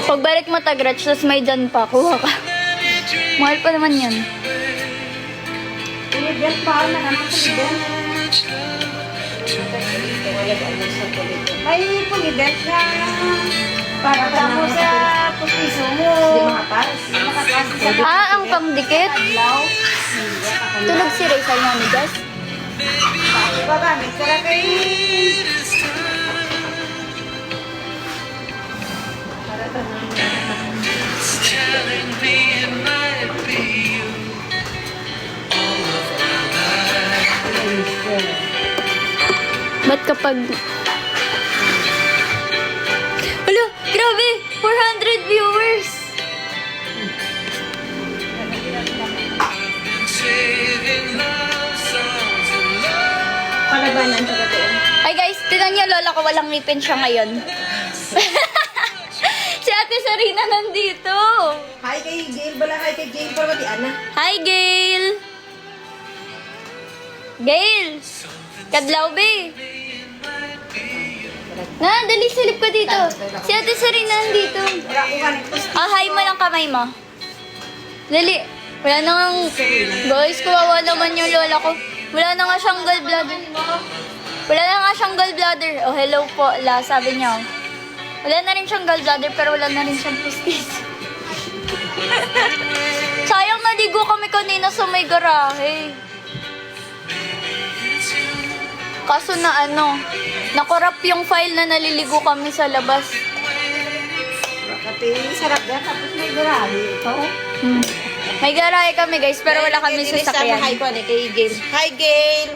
Pagbalik mo tagrats, tapos may dyan pa, kuha ka. Mahal pa naman yan. Pulibet pa, nakanang pulibet. Ay, pulibet ka. Para ka mo sa pustiso mo. Hindi makatas. Ang pangdikit. Tulog si Ray sa inyo ni Jess. Bagamit ka na kay... Ba't kapag... Hala, grabe! 400 viewers! Palabanan ka ba? Ay guys, tinan niyo lola ko, walang ngipin siya ngayon. Si Ate Sarina nandito. Hi kay Gail bala, hi kay Gail para di ana. Hi, Gail! Gail! Kadlaw, be! Na, dali, silip ka dito. Si Ate Sarina nandito. Wala ko ganit. Hi mo lang kamay mo. Dali. Wala nang... Guys, kawawa naman yung lola ko. Wala na nga siyang gallbladder. Wala na nga siyang gallbladder. Oh, hello po, la, sabi niya. Wala na rin siyang gallbladder, pero wala na rin siyang pustis. Sayang, naligo kami kanina sa may garahe. Kaso na nakorap yung file na naliligo kami sa labas. Kasi sarap yan. Tapos may garahe ito. May garahe kami guys, pero wala kami sasakyan. Hi ko kay Gail. Hi Gail.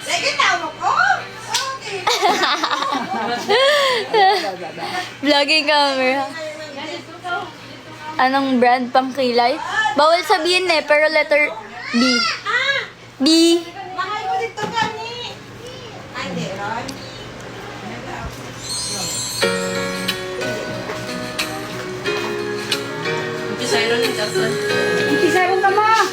Sige, tawag ko. Okay. Vlogging camera. Anong brand pang kilay? Bawal sabihin pero letter B. B. Mahal mo dito gani. Ay, Deron. Impisaron ka ma.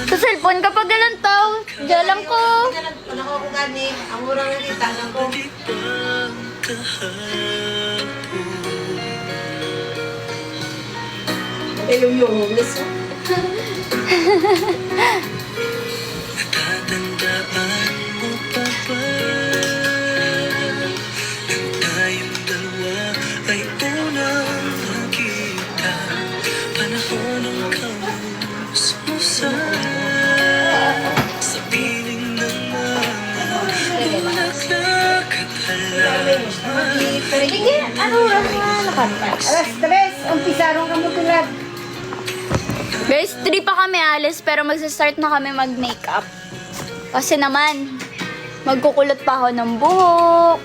Sa cellphone kapag galantaw, galang ko. Ano ko gani? Ang murang nakita ko. Yung homeless mo. Natatandaan mo pa ba? Nung tayong dalawa ay unang nakita. Panahon ng kamusmusan sa piling ng mga bulaklak at halaman. Sige, ano naman? Alas 3, umpisaron ka mo tulad. Guys, 3 pa kami alis, pero magsa-start na kami mag-makeup. Kasi naman, magkukulot pa ako ng buhok.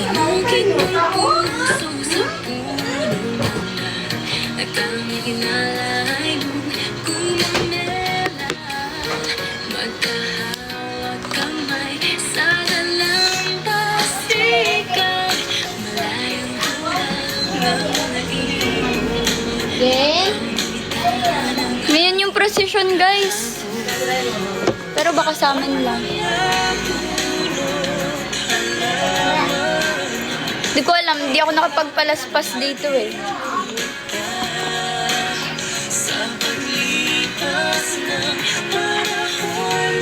Inungkin mo ang puso sa puno. At ang inalay mong gumamela. Magkahawag kamay sa dalang pasikat. Malayang hanggang Again? Ngayon yung procession, guys. Pero baka sa amin lang. Di ko alam, hindi ako nakapagpalaspas dito eh. sa paglipas ng panahon.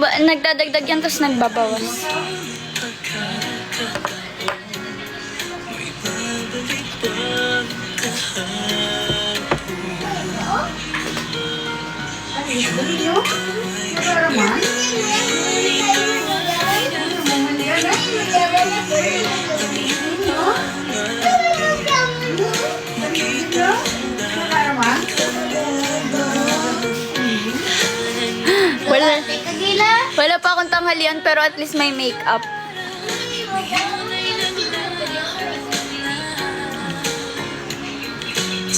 Bakit Nagdadagdag yan, tapos nagbabawas. may babalik bang Wala pa akong tanghalian, pero at least may makeup.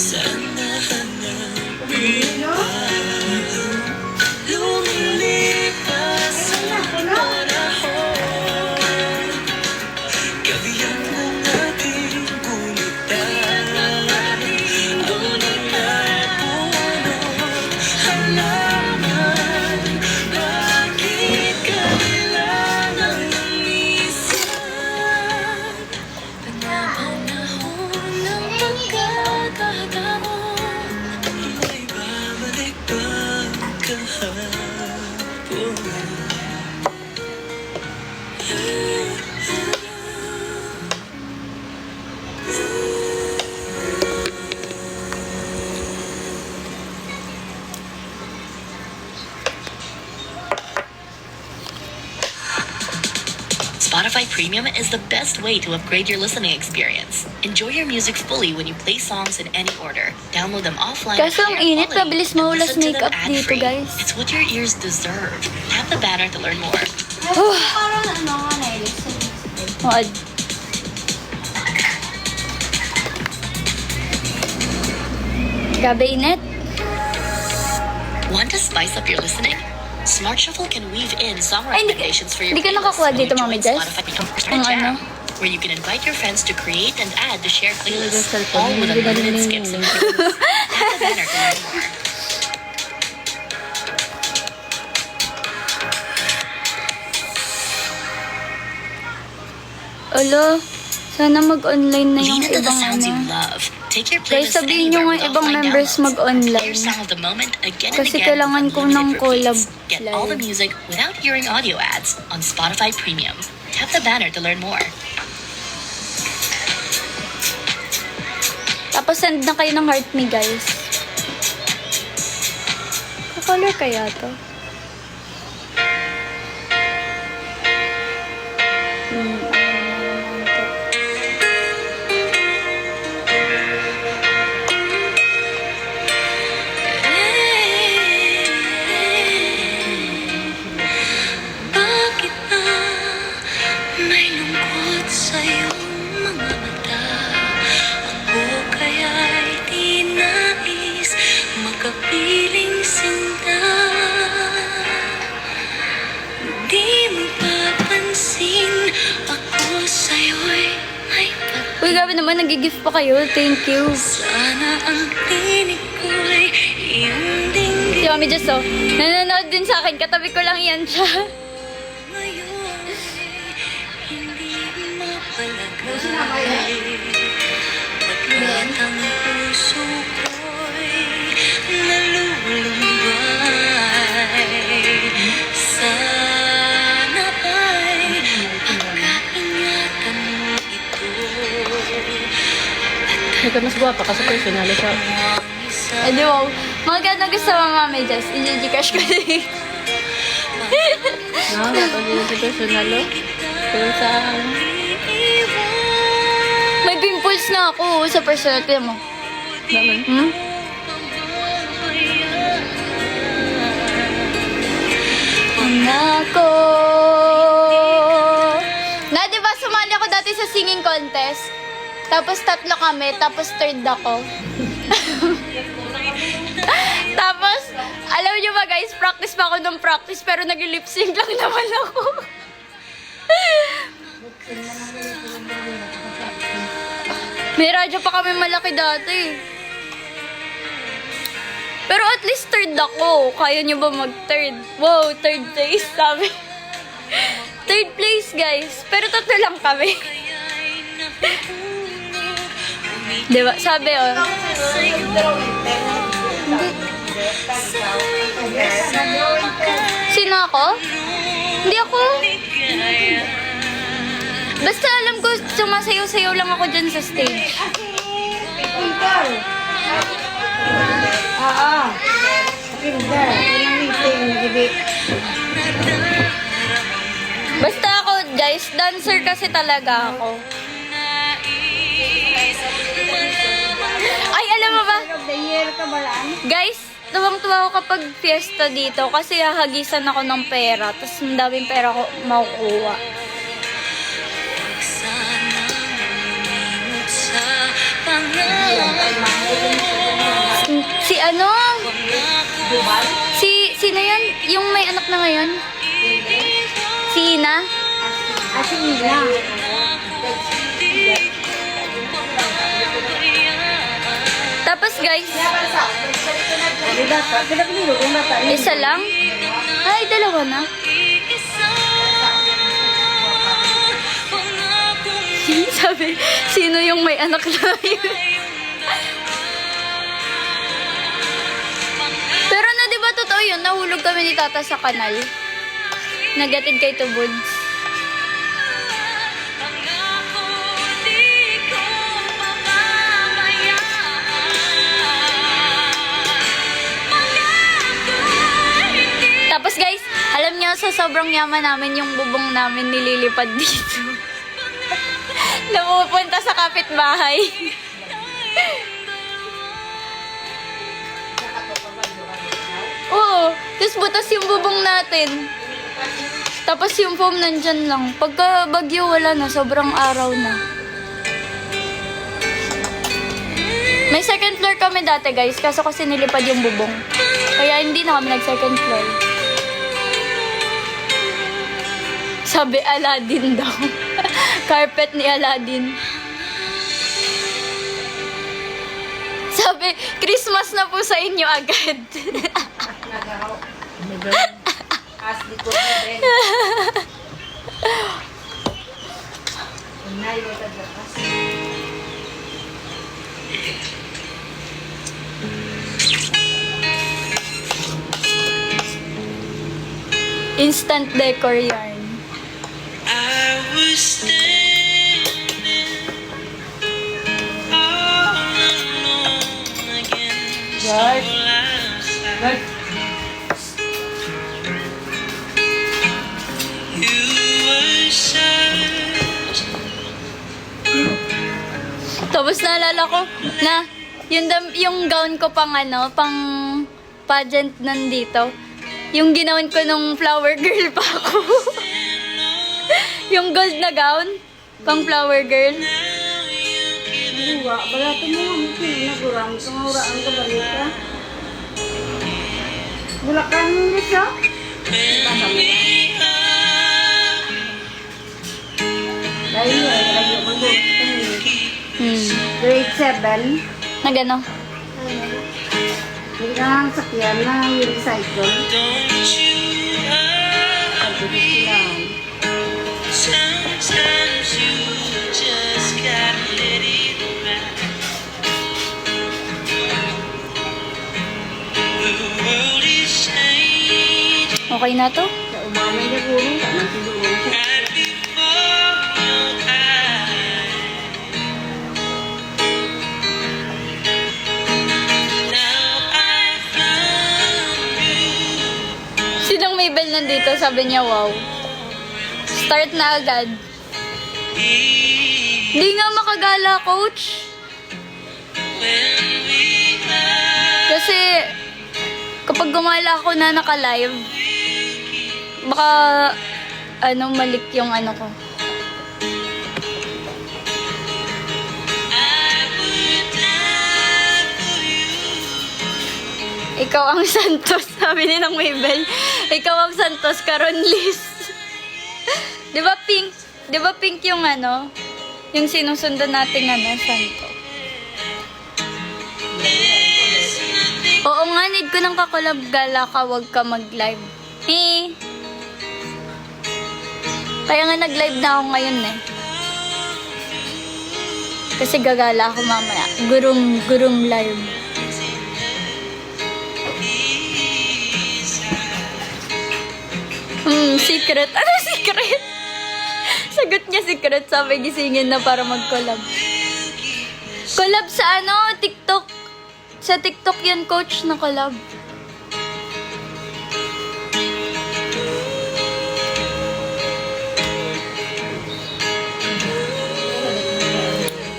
sana hanapin Spotify Premium is the best way to upgrade your listening experience. Enjoy your music fully when you play songs in any order. Download them offline. Kaso at ang higher init, quality mabilis and mahulas listen to them makeup dito, ad-free. guys. It's what your ears deserve. Tap the banner to learn more. Parang ano nga na-ilis. Maad. Grabe init. Want to spice up your listening? Smart Shuffle can weave in song Ay, hindi ka- recommendations for your hindi ka playlist nakakuha when dito, you Mami join Jess? Spotify Premium Ang Jam, ano? where you can invite your friends to create and add to shared playlists, cellphone, all with hindi unlimited na skips and nililink. tunes. Tap the banner to learn more. Alo, sana mag-online na yung Lean into the ibang sounds you ano. love. Take your Guys, playlist sabihin nyo anywhere nga with ibang offline members downloads. mag-online. Play your song of the moment again and Kasi again kailangan with ko unlimited ng collab repeats. Get all the live. music without hearing audio ads on Spotify Premium. Tap the banner to learn more. Tapos send na kayo ng heart me, guys. Kakolor kaya to? Ano naman to? Bakit na may lungkot sa iyong mga mata? Ako kaya'y di nais makapiling sinta. Di mo papansin ako sa'yo'y may Uy, grabe naman, nag-gift pa kayo. Thank you. sana ang tinig ko'y iyong dinggin. Si Mami Jess, oh. Nanonood din sa akin. Katabi ko lang yan siya. Ngayon hindi mapalagay. Ba't ang puso ko'y nalulumbay? Sana ay pagkaingatan mo ito. Ito mas guwapa kasi personal siya. Eh, di wow. Maganda gusto mo, Mami Jess. I-Gcash ko din. Kapag yun si personal, oh. Pero sa... May pimples na ako sa personal. Kaya mo. Naman. Hmm? Ako. Na, di ba sumali ako dati sa singing contest? Tapos 3 kami, tapos 3rd ako. Tapos, alam nyo ba guys, practice pa ako ng practice, pero nag-lip sync lang naman ako. May radyo pa kami malaki dati. Pero at least 3rd ako. Kaya nyo ba mag-3rd? Wow, 3rd place, sabi. 3rd place, guys. Pero 3 lang kami. Diba? Sabi, oh. Sino ako? Hindi ako. Basta alam ko, sumasayaw-sayaw lang ako dyan sa stage. Basta ako, guys, dancer kasi talaga ako. Ay, alam mo ba? Guys, tuwang-tuwa ako kapag fiesta dito kasi hahagisan ako ng pera. Tapos ang daming pera ko makukuha. Si ano? Sino yan? Yung may anak na ngayon? Si Ina? Tapos guys, isa lang? Ay, 2 na. Sabi, sino yung may anak na yun? Pero na, di ba totoo yun? Nahulog ka kami ni Tata sa kanal. Nagatid kay Tubuds. Pangako di ko pababayaan. Tapos guys, alam niyo sa sobrang yaman namin yung bubong namin nililipad dito. Napupunta sa kapitbahay. Oo, tapos butas yung bubong natin. Tapos yung foam nandyan lang. Pagka bagyo wala na, sobrang araw na. May second floor kami dati guys, kaso kasi nilipad yung bubong. Kaya hindi na kami nag-second floor. Sabi Aladdin daw. Carpet ni Aladdin. Sabi, Christmas na po sa inyo agad. Nagaw. As di ko din. Unay mo tagakas. Instant decor yarn. I was standing all alone against the Right. whole outside. Right. You were such Tapos naalala ko na yung gown ko pang pang pageant nandito. Yung ginawan ko nung flower girl pa ako. Yung gold na gown, pang flower girl. Buwa, balatan mo ang pinagurang. Sumuraan ka balita. Bulakan mo siya? Dahil lagi mo Grade 7. Na gano. Hindi ka ang sakyan na unicycle. don't you Pagdating lang. sometimes you just gotta let it ride. The world is changing Okay na to? Sa umamay na gulong ka, nagtulungan siya. right before your eyes. Now I found you. Sinong may bell nandito? Sabi niya, wow. Start na agad. Hindi nga makagala, coach. When we love, Kasi, kapag gumala ako na naka-live, baka, malik yung ko. I would die for you. Ikaw ang Santos, sabi ni ng Maybell. Ikaw ang Santos, Karon Liz. Di ba pink? Di ba pink yung yung sinusundan nating Santo? Oo nga, need ko ng kakulab gala ka, wag ka mag-live. Kaya nga nag-live na ako ngayon Kasi gagala ako mamaya. Gurong live. Secret. Ano secret? Sagot niya secret. Sabi gisingin na para mag-collab. Collab sa TikTok. Sa TikTok yan, coach, na collab.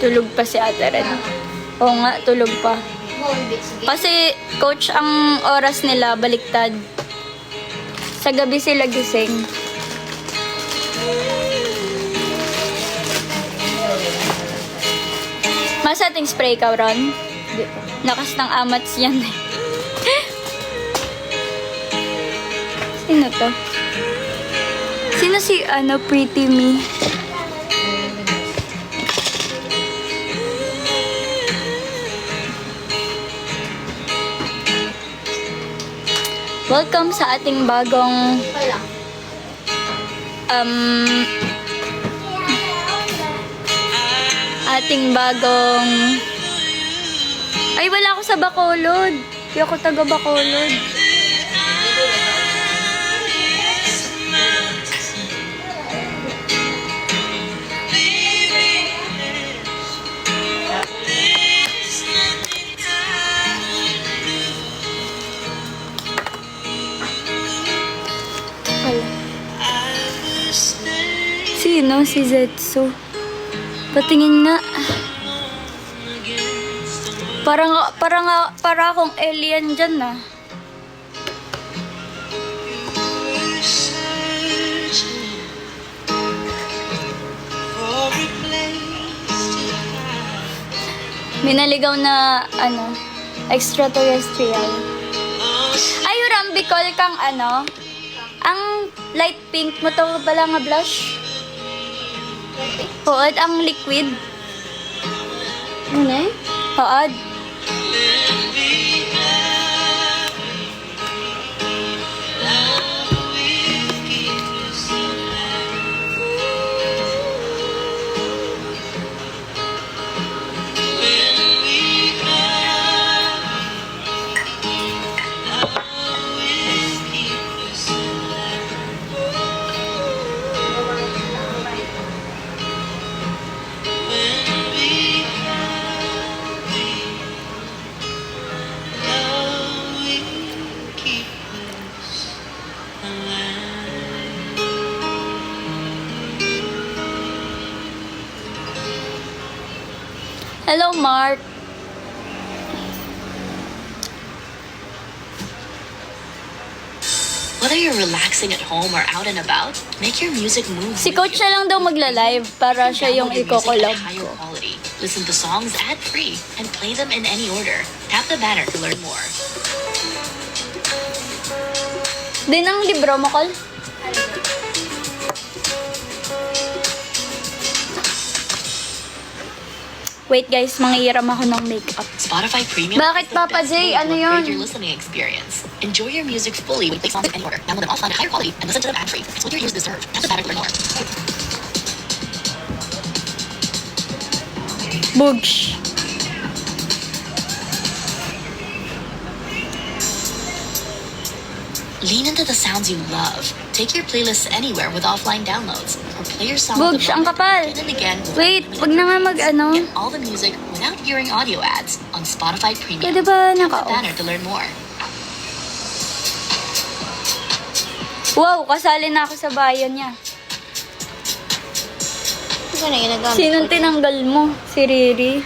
Tulog pa si Ate Ren. Oo nga, tulog pa. Kasi, coach, ang oras nila baliktad. Sa gabi sila gising. Mas ating spray ka, Ron? Lakas ng amats yan Sino to? Sino si, Pretty Me? Welcome sa ating bagong ay wala ako sa Bacolod. Hindi ako taga Bacolod. yun no, si Zetsu. Patingin nga. Para akong alien dyan ah. Searching for a place to hide. May naligaw na, extraterrestrial. Ay, Rambicol kang ang light pink mo to pala nga blush. Hood, ang liquid. Ano eh? Hood. Hello, Mark. Whether you're relaxing at home or out and about, make your music move. Si with Coach you. na lang daw magla-live para siya yung Download your music iko-collab at higher ko. quality. Listen to songs ad-free and play them in any order. Tap the banner to learn more. Din ang libro mo, Col? Wait guys, mangihiram ako ng makeup. Spotify Premium Bakit, is the Papa best J? way to Ano upgrade yun? your listening experience. Enjoy your music fully when you play songs in any order. Download them offline at higher quality and listen to them ad-free. It's what your ears deserve. Tap the banner to learn more. Boogs. Lean into the sounds you love. Take your playlists anywhere with offline downloads. Or play your song Boogs, ang kapal. again and again. with Wait, unlimited wag na nga playlists. Get all the music without hearing audio ads on Spotify Premium. Pwede ba Tap the naka-off? banner to learn more. Wow, kasali na ako sa bayan niya. Ito na ginagamit Sinong ko. tinanggal mo? Si Riri?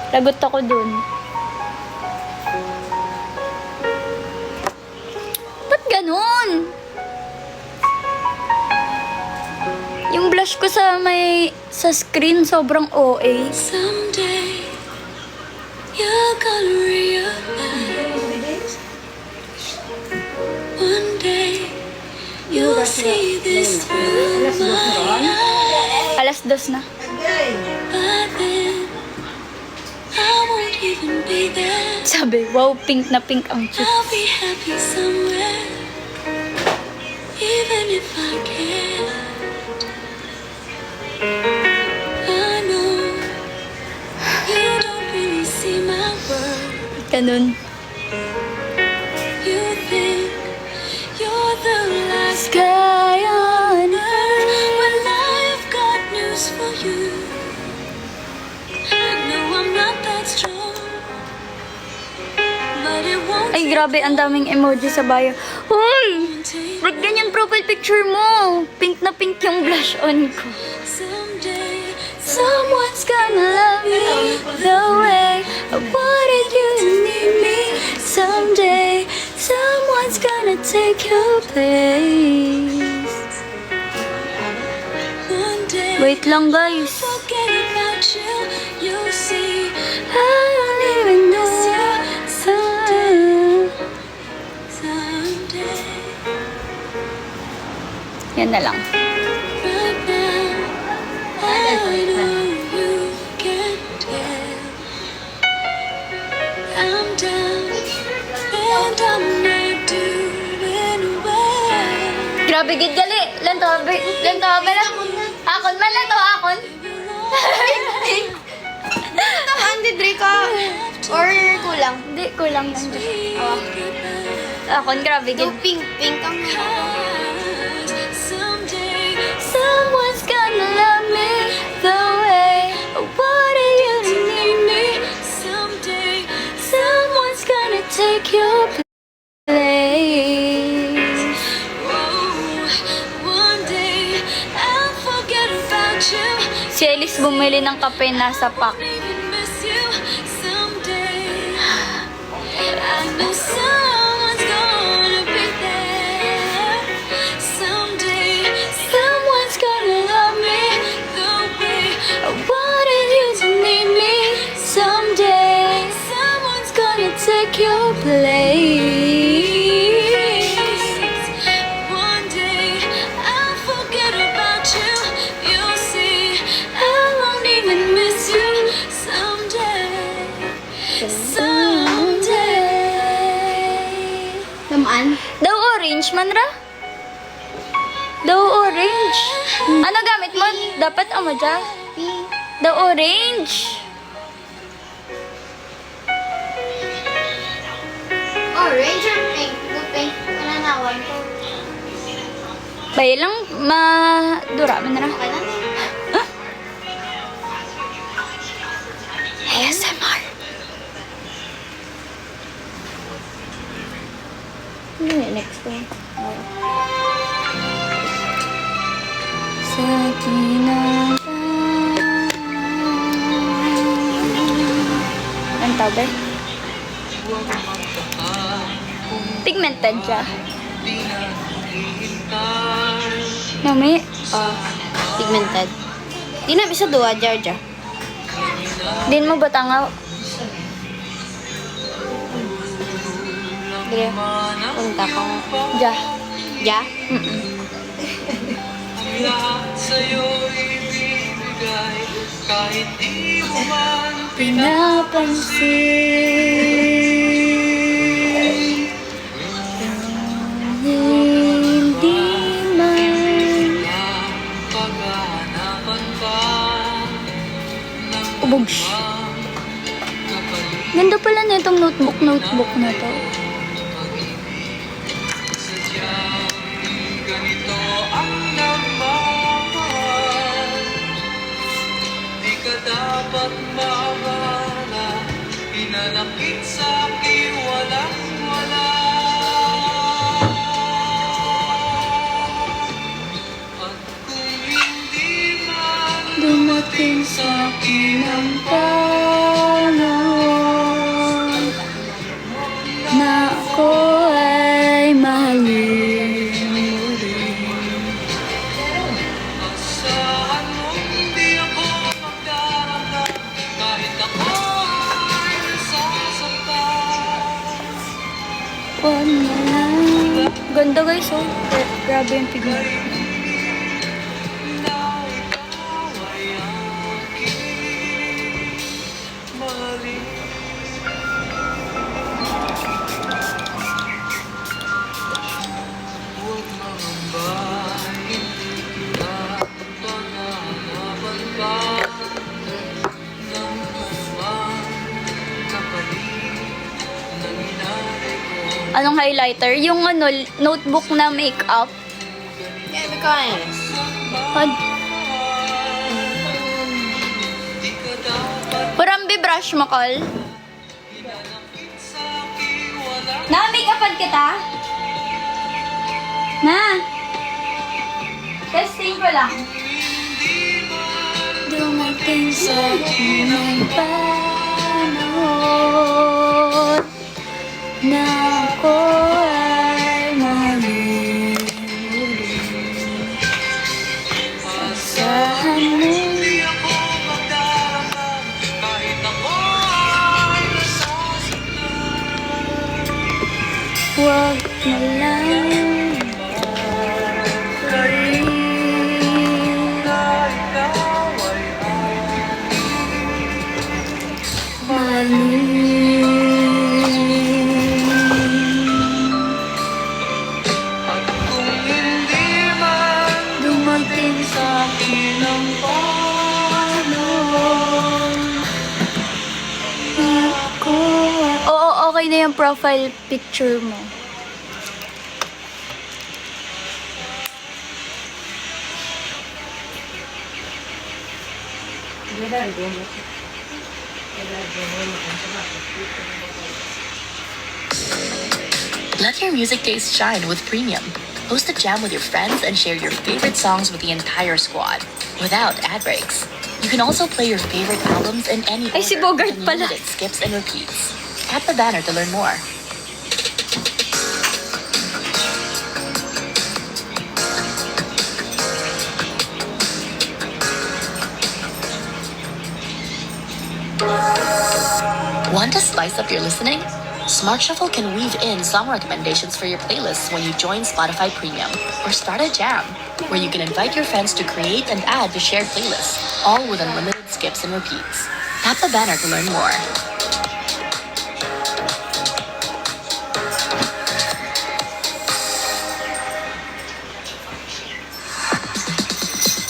Lagot ako dun. Ba't ganun? Yung blush ko sa screen sobrang OA. Someday you're gonna realize. One day you'll see this through my eyes. Alas 2 na. By then I won't even be there. Sabi, wow, pink na pink ang cheek. I'll be happy somewhere, even if I can't. I know you don't really see my world. Ganun. You think you're the last Sky on earth. Well, I've got news for you. I know I'm not that strong, but it won't Ay, grabe, ang daming emoji sa bio. Hoy! take Ba't ganyan profile picture mo? Pink na pink yung blush on ko. someday. Someone's gonna love me the way I wanted you to need me. Someday, someone's gonna take your place. One day, Wait lang guys. forget about you. You'll see. I don't even know you. Someday, Yan na lang. right now, I know you can tell. I'm down and I'm not doing well. Grabe, gid gali. Lanto, lang. Akon man lang to, akon. Ito, Andy Dre ka. Or kulang. Hindi, kulang lang dyan. Akon, grabe, gid. Ito, pink. Pink ang Someday, Someone's gonna love me the way I wanted you to need me. someday, Someone's gonna take your place. whoa, one day I'll forget bumili ng kape nasa pack. miss you someday. I know someone's gonna be there someday. Someone's gonna love me the way I wanted you to need me someday. Someone's gonna take your place. One day I'll forget about you. You'll see I won't even miss you someday. Someday. Tamaan? Daw orange man ra? Daw orange. Ano gamit mo? Dapat amo dyan. Daw orange. Orange or pink? The pink. Mananawan ko. Bay lang, madura man ra. Okay na din. ASMR. Ano yung next one? Sa kinang ang tabi? Pigmented siya. Nami, Pigmented. Di na bisa dua, Jarja. din mo batangaw. Dire. Punta ko. Ja. Ja? Lahat sa'yo ibibigay kahit di mo man Pinapansin. Hindi man. paghahanapan pa ng Ubog. Ganda pala na itong notebook na to. sadyang ganito ang nagmamahal. Di ka dapat maabala, pinalakit sa'kin walang wala. At kung hindi man Dumating sa sa'kin ang panahon na ako ay mahalin mo rin. asahan mong di ako magdarama kahit ako ay nasasaktan. Huwag na lang. Ganda guys, oh. Grabe yung pigment. Na ikaw ay aking mahalin. Huwag mangamba, hindi kita paghahanapan pa ng anumang kapalit ng inari ko. Anong highlighter? Yung ano, notebook na makeup. Yeah, because. Pag... Hurambi brush mo, Col. Na, make-upan kita? Na! Testing ko lang. Dumating sa akin ang panahon na ako ay mahalin ulit. Asahan mo. Hindi ako magdarama kahit ako ay nasasaktan. Huwag mo lang Na ikaw ay at kung hindi man dumating sa akin ang panahon. ako. Oo, okay na yung profile picture mo. Let your music taste shine with Premium. Host a jam with your friends and share your favorite songs with the entire squad without ad breaks. You can also play your favorite albums in any order Ay, si Bogart with pala. unlimited skips and repeats. Tap the banner to learn more. Want to spice up your listening? Smart Shuffle can weave in song recommendations for your playlists when you join Spotify Premium. Or start a jam, where you can invite your friends to create and add to shared playlists, all with unlimited skips and repeats. Tap the banner to learn more.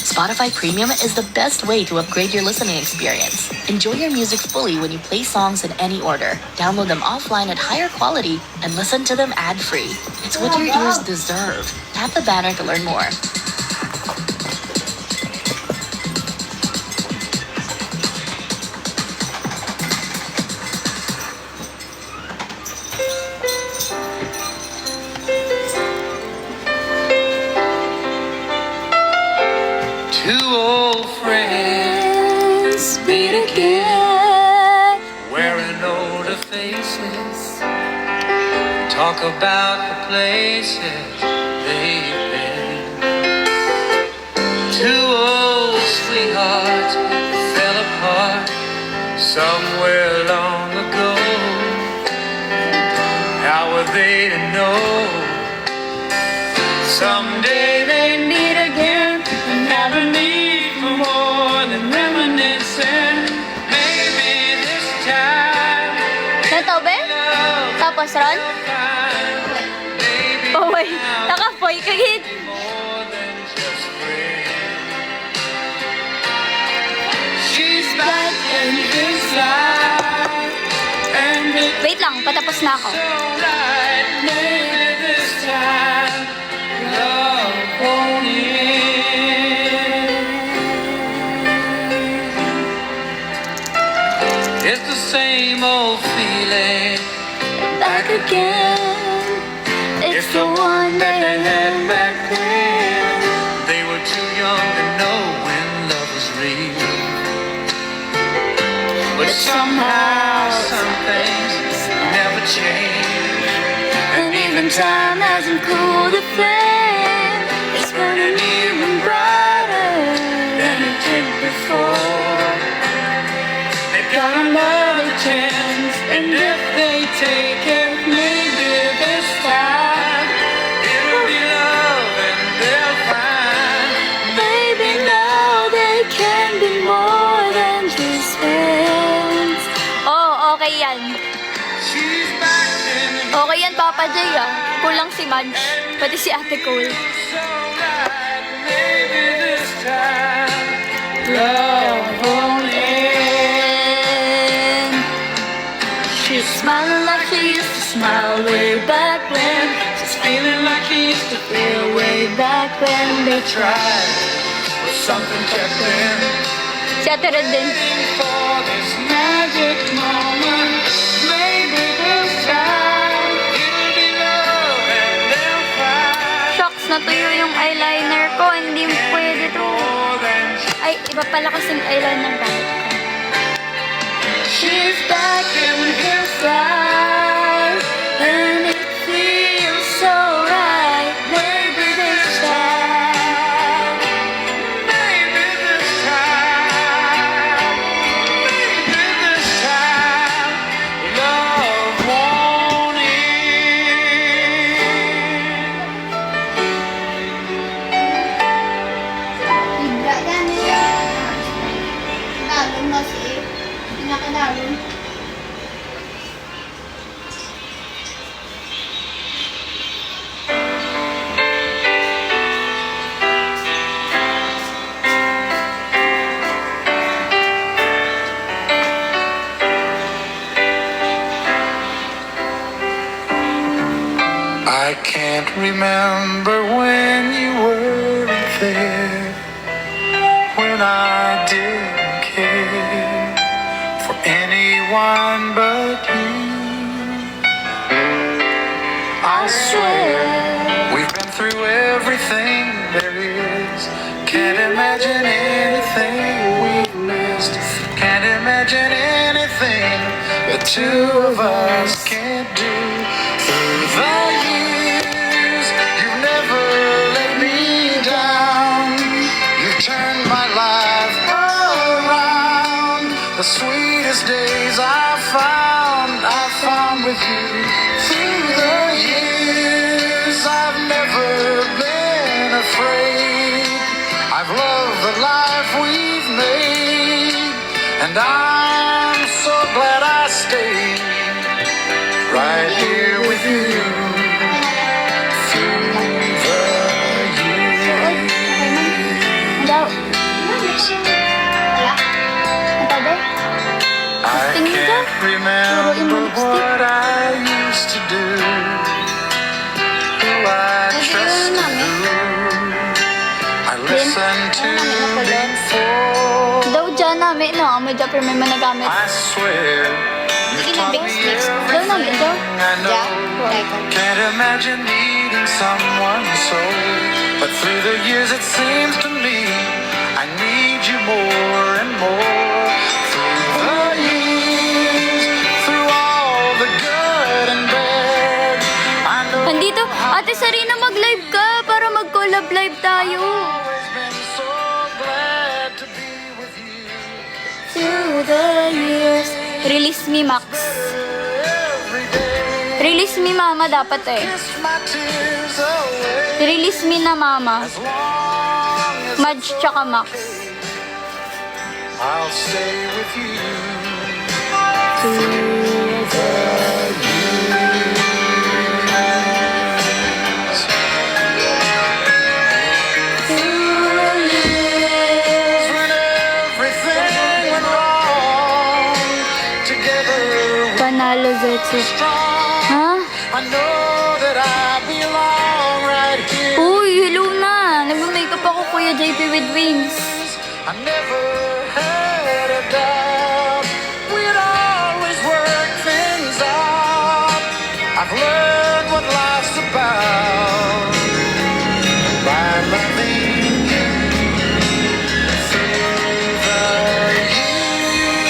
Spotify Premium is the best way to upgrade your listening experience. Enjoy your music fully when you play songs in any order. Download them offline at higher quality and listen to them ad-free. It's what your ears deserve. Tap the banner to learn more. Two old friends meet again, wearing older faces. Talk about the places they've been. Two old sweethearts fell apart somewhere long ago. How were they to know? Someday they meet again and have a need for more than reminiscing. Maybe this time Nato, be? love Tapos, Ron? will find. Maybe Oh, wait. Nakapoy, kagit. more than just friends. She's back in his life, and it's Wait lang, patapos na ako. alright. Maybe this time love won't end. It's the same old feeling Back again. It's the one that that they I had had back then. They were too young to know when love was real. But somehow some things never change. And even time hasn't cooled the flame. It's burning even brighter than it did before. They've got another chance, and if they take it, maybe this time it'll be love and they'll find. Baby, now they can be more than just friends. Oh, okay yan. She's back in Okay yan, Papa J, ah. Kulang si Madge, pati si Ate Cole. it's alright. Maybe this time love won't end. She's smiling like she used to smile way back when. She's feeling like she used to feel Way back when they tried, but something kept them Si Ate Red din. waiting for this magic moment. Maybe this time it'll be love and they'll find. Shucks, natuyo yung eyeliner ko. Hindi pwede to. More than Ay, iba pala kasing eyeliner gamit ko. she's back in his life, And it feels so right. Maybe this time. maybe this time, maybe this time, love won't end. Higda yan eh. Kinalong na si Pinakinalong. I can't remember when you weren't there, when I didn't care for anyone but you. I swear we've been through everything there is. Can't imagine anything we've two of us can't do. Through the years, you've never let me down. You've turned my life around. The sweetest days I found with you. Through the years, I've never been afraid. I've loved the life we've made, and I'm so glad I stayed right here with you. Through the years. Daw. Matagal? I Tingin ka? can't remember Puro lipstick. what I used to do, who I trusted, who I listened to before. Daw dyan namin, no? Amoy dyan, pero may managamit. I swear you taught me Daw namin, daw. everything I know. Can't imagine needing someone so, but through the years it seems to me I need you more and more. Through the years, through all the good and bad, I know Andito, Ate Sarina, mag-live ka para mag-collab live tayo. I've always been so glad to be with you. Through the years. Release me, Max. Every day, Release me, Mama, dapat eh. kiss my tears away. Release me na, Mama. As long as Madge tsaka Max. I'll stay with you. When everything went wrong, together we're Panalo, Zetsu. strong. Ha? I know that I belong right here. Uy, hello na. Nag-makeup ako, Kuya JP with wings. I never had a doubt we'd always work things out. I've learned what life's about by loving you through the years.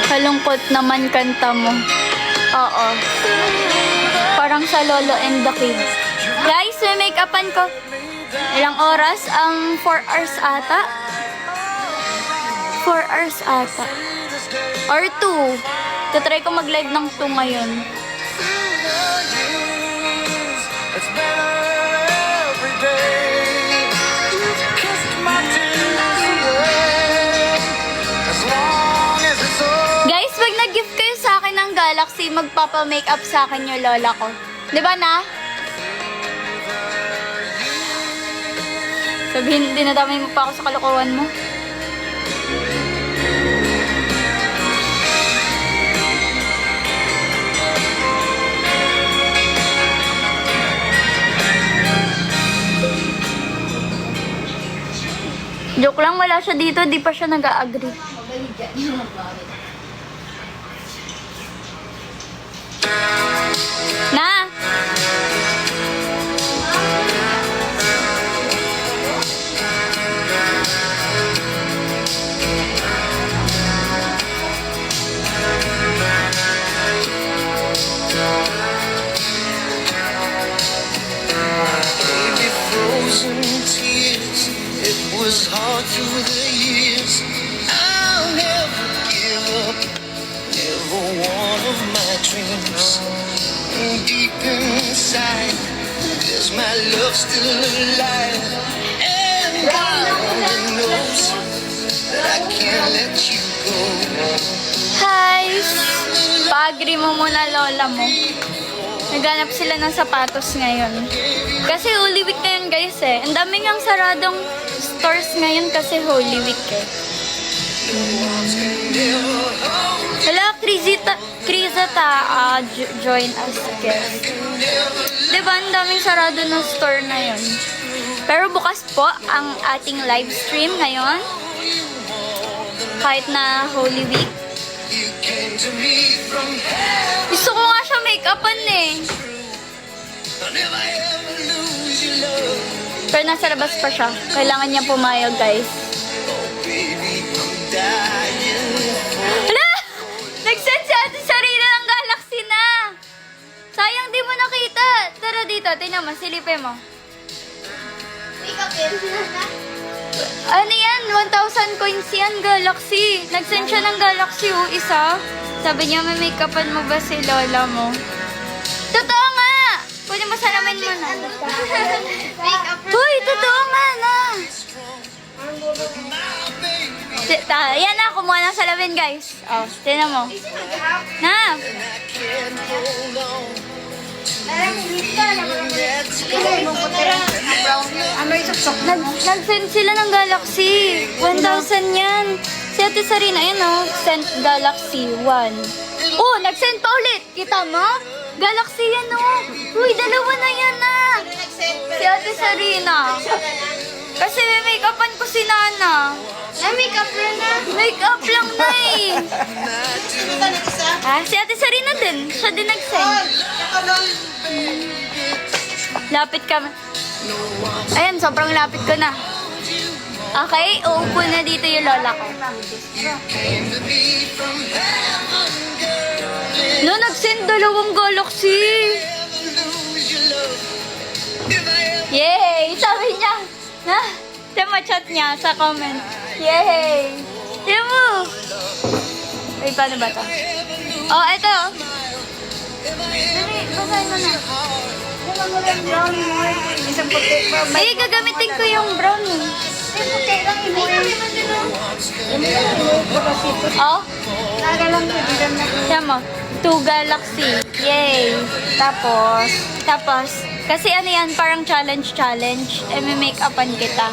Kalungkot naman kanta mo. Oo. Parang sa Lolo and the Kids. Guys, may make-upan ko. Ilang oras? 4 hours ata? 4 hours ata. Or 2. Tatry ko mag-live ng 2 ngayon. It's better every day. You've kissed my tears away. As long as it's over. Guys, pag nag-gift kayo sa akin ng Galaxy, magpapa-makeup sa akin yung lola ko. Di ba na? Sabihin, dinadamay mo pa ako sa kalokohan mo. Joke lang, wala siya dito, di pa siya nag-a-agree. Na! Baby, frozen tears. It was hard through the years. I'll never give up. Never one of my dreams. Deep inside, there's my love still alive. And God only knows that I can't let you go. Hi! Pa-agree mo muna lola mo. Naghanap sila ng sapatos ngayon. Kasi Holy Week ngayon guys eh. Ang daming ang saradong stores ngayon kasi Holy Week eh. Hello, Crisata, join us guys. Diba, ang daming sarado ng store na yun. Pero bukas po ang ating live stream ngayon. Kahit na Holy Week. You came to me from heaven. Gusto ko nga siya make-upan eh. I'll never ever lose your love. Pero nasa labas pa siya. Kailangan niya pumayag, guys. Oh, baby, I'm dying. Hala! Nag-send si Ate Sarina ng Galaxy na! Sayang di mo nakita. Tara dito, tingnan mo, silipin mo. Ano yan? 1,000 coins yan, Galaxy. Nag-send siya ng Galaxy, isa. Sabi niya, may make-upan mo ba si Lola mo? Totoo nga! Pwede mo salamin mo na. Uy, totoo nga na! Yan na, kumuha ng salamin, guys. Oh, tingnan mo. Na! Nag-send sila ng Galaxy. 1,000 yan. Si Ate Sarina, yun o. Sent Galaxy 1. Oh, nag-send pa ulit. Kita mo? Galaxy yan o. Uy, dalawa na yan na. Si Ate Sarina. Kasi may make-upan ko si Nana. Na-makeup lang na. Make-up lang na eh. Ah, si Ate Sarina din. Siya din nag-send. Lapit ka. Ayan, sobrang lapit ko na. Okay, uupo na dito yung lola ko. No, nag-send dalawang Galaxy. Yay! Sabi niya. Ha? Diba chat niya sa comment. Yay! Diba mo? Wait, paano ba ito? Oh, ito. Dali, basahin mo na. Isang puti pa. Ay, gagamitin ko yung brown eh. Isang puti lang ibuhin. Oh, Naga lang ko, di lang na. siya mo. 2 Galaxy. Yay! Tapos, kasi ano yan, parang challenge. Eh, may make-upan kita.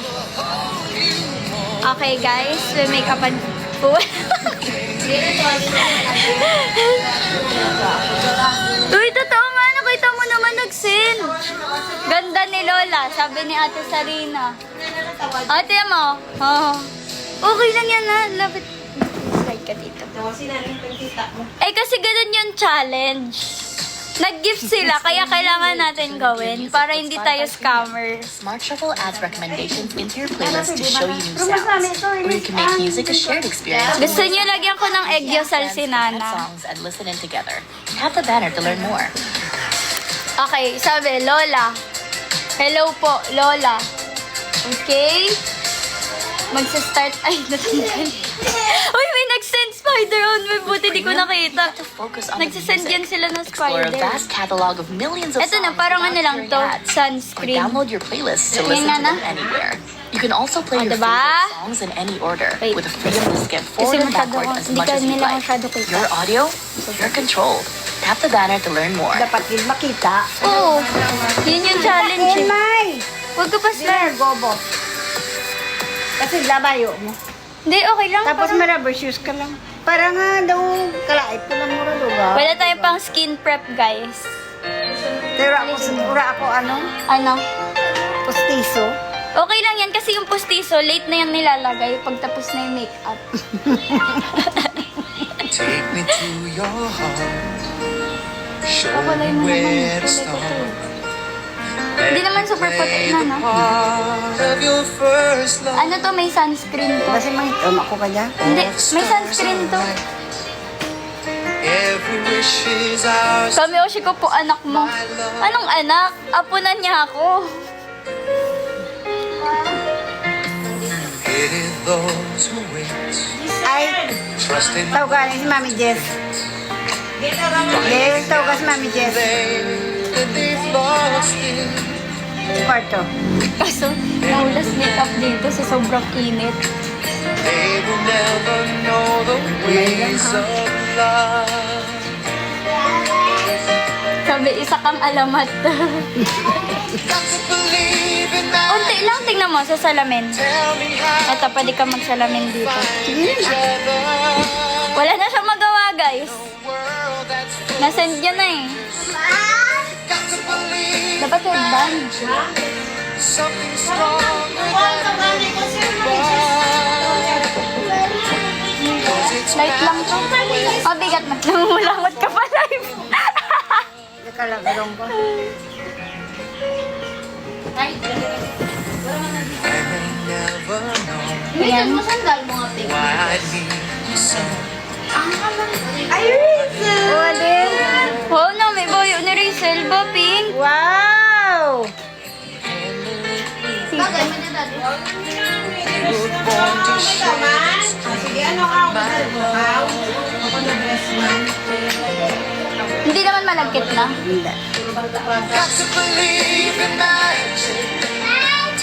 Okay, guys. May make-upan ko. Uy, totoo nga. Nakita mo naman nag-send. Ganda ni Lola, sabi ni Ate Sarina. Ate mo. Oh. Okay lang yan ha. Lapit. Slide ka dito. Eh kasi ganun yung challenge. Nag-gift sila, kaya kailangan natin gawin para hindi tayo scammer. Smart Shuffle adds recommendations into your playlist to show you new sounds. Or you can make music a shared experience. Gusto niyo lagyan ko ng egg yosal si Add Nana. songs and listen in together. Tap the banner to learn more. Okay, sabi, Lola. Hello po, Lola. Okay? Magsa-start. Ay, natanggal. Uy, may nag-send spider on. May buti di ko nakita. To focus on the Nagsasend music. yan sila ng Explore a spider. vast catalog of millions of Ito na, songs parang ano without lang hearing to. ads. Or Sunscreen. download your playlist to Yan listen nga to na. them anywhere. You can also play your diba? favorite songs in any order Wait. with the freedom to skip Kasi forward and masyado backward ko- as hindi much ka as you nila like. masyado kita. Your audio, you're controlled. Tap the banner to learn more. Dapat din makita. Oo. Yun yung challenge. Eh, eh. May! Huwag ka pa Sir, slide. gobo. Kasi labayo mo. Hindi, okay lang. Tapos parang- may rubber shoes ka lang. Para nga daw, kalait ko lang mura lugar. Wala tayong pang skin prep, guys. Pero ako, sigura ako ano, Ano? pustiso. Okay lang yan kasi yung postiso, late na yan nilalagay pag tapos na yung makeup. Take me to your heart. Show Pakulay me mo naman. where to Kulay ko start. to. Hindi naman super puti na, no? Part of your first love. Ano to, may sunscreen to. Kasi mangitom ako ka dyan. Hindi, may sunscreen to. Every wish is ours. Kami, Oshi ko po, anak mo. Anong anak? Apo na niya ako. Pity those who wait. Ay, Trust in tawag ka si Mami Jess. Yes, tawag ka si Mami Jess. that they've lost it. Kwarto. Kaso, naulas makeup dito sa sobrang init. They will never know the ways of love. Sabi, isa kang alamat. Got to believe in that. Unti lang, tingnan mo, sa salamin. Tell me how Ito, pwede ka magsalamin dito. each other. Wala na siyang magawa, guys. World that's full. Nasend yun na eh. Got to believe Dapat headband. something stronger than Light lang to. Mabigat, namumulangot ka pa live. Nakalagulong ko. I may never know Ayan. Masandal mo nga, Pink. why I need you so. Ay, Rachel! Wow na, may bayo ni Rachel ba, Pink? Wow! Sige. You were born to share Sige, ano ka? Ako na dress man. Hindi naman malagkit na. Got to believe in magic.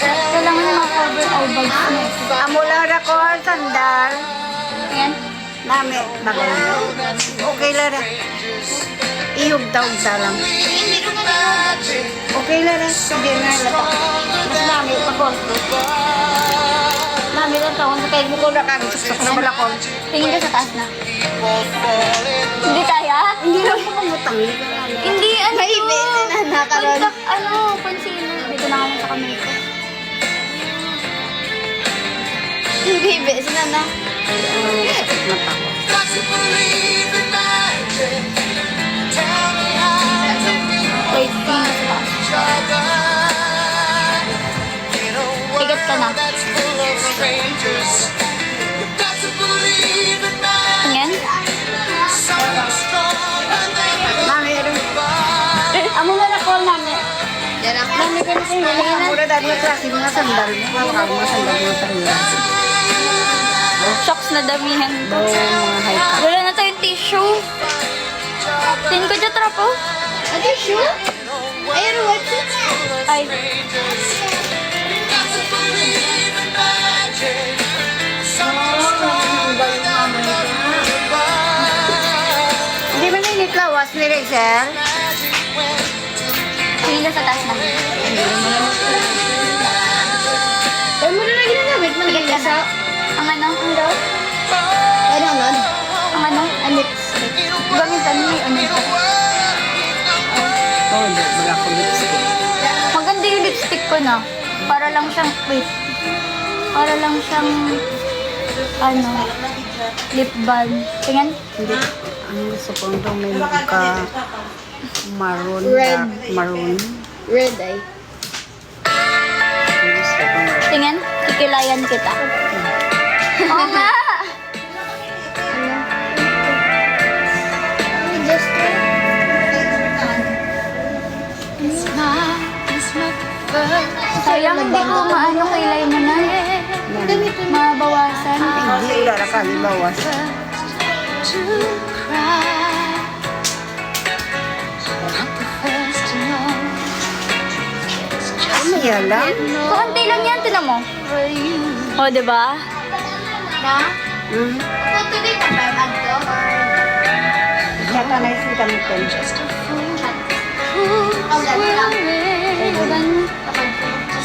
Kailangan yung mga cover eye bags na. Amulara ko ang sandal. Ayan. Nami, bagay. Okay, Lara. Iyog-tawag lang. Okay, Lara. Hindi na lata. Mas nami, pagod. Nami lang tawag. Kaya mo ko na kami. Saksak na wala ko. Tingin ka sa taas na. Hindi kaya? Hindi lang po pangutang. Hindi, ano May to? base na nakaroon. Contact, ano, concealer. Dito na kami sa kamay ko. Hindi, base na na. Sakit mata ko. Got to believe in magic. Tell me how to be Wait, tingin ka sa taas. in a Tigat ka na. world that's full of strangers. You got to believe in magic. Tingin? Something stronger than Nami, ano? goodbye. Amulara ko, Nami. Nami, ganito yung amura dahil yung klase mga sandal mo. Hawak mga sandal mo sa rin. Shocks na damihan ko. Oo, mga high cut. Wala na tayong tissue. Tingin ko dyan trapo. Tissue? Ayun, what's it? Ay, Got to believe in magic. Something stronger than goodbye. Hindi ba nainit lawas ni Rachel? tingin ka sa taas na. Ay, mo na ginagamit mo Tigat ka sa... Ang ano? Ang daw? Ano, ano? Ang ano? Ang lipstick. Gamitan mo yung ano. Oh, hindi. Wala ko lipstick. Maganda yung lipstick ko na. Para lang siyang... Wait. Para lang siyang... Ano? Lip balm. Tingnan. Hindi. Ang gusto ko nito may magka maroon. Red. Dark maroon. Red eye. Ang gusto ko maroon. Tingnan. Kikilayan kita. Oo nga! Just... Sayang, hindi ko maano kilay mo na. Mabawasan. Hindi, wala na kami bawas. Ano yan lang? Konti lang yan, tinan mo. O, diba? Hmm? Yata na isi kami ko.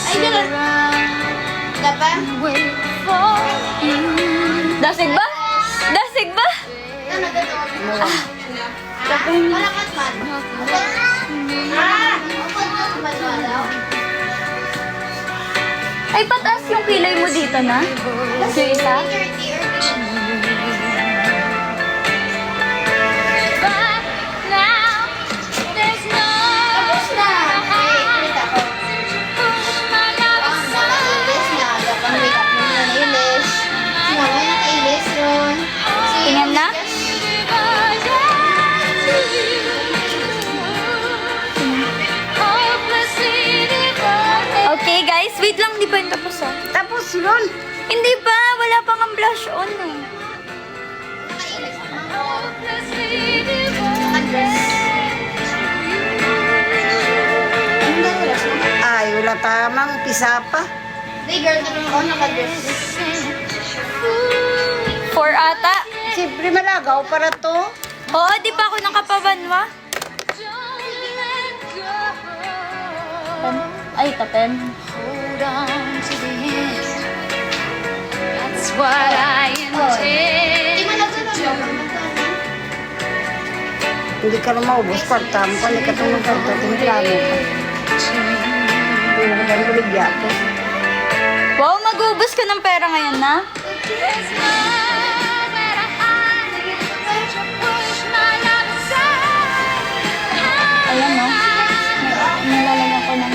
Ay, ganun. Dasig ba? Dasig ba? Ay, pataas yung kilay mo dito na. Yung isa. Tingnan na. Okay guys, wait lang, di pa yung tapos ah. Tapos yun. Hindi pa, wala pang ang blush on eh. Ay, wala tamang pisa pa. Four ata. Siyempre malagaw para to. Oo, di pa ako nakapabanwa. Ay, tapen. What I intend. Hindi ka na maubos. Kwarta mo pa. Hindi ka tumutang ito. Tiniklamo ka. Hindi mo ka maligya ko. Wow, mag-ubos ka ng pera ngayon na. Ayan no. Nilalagyan ko ng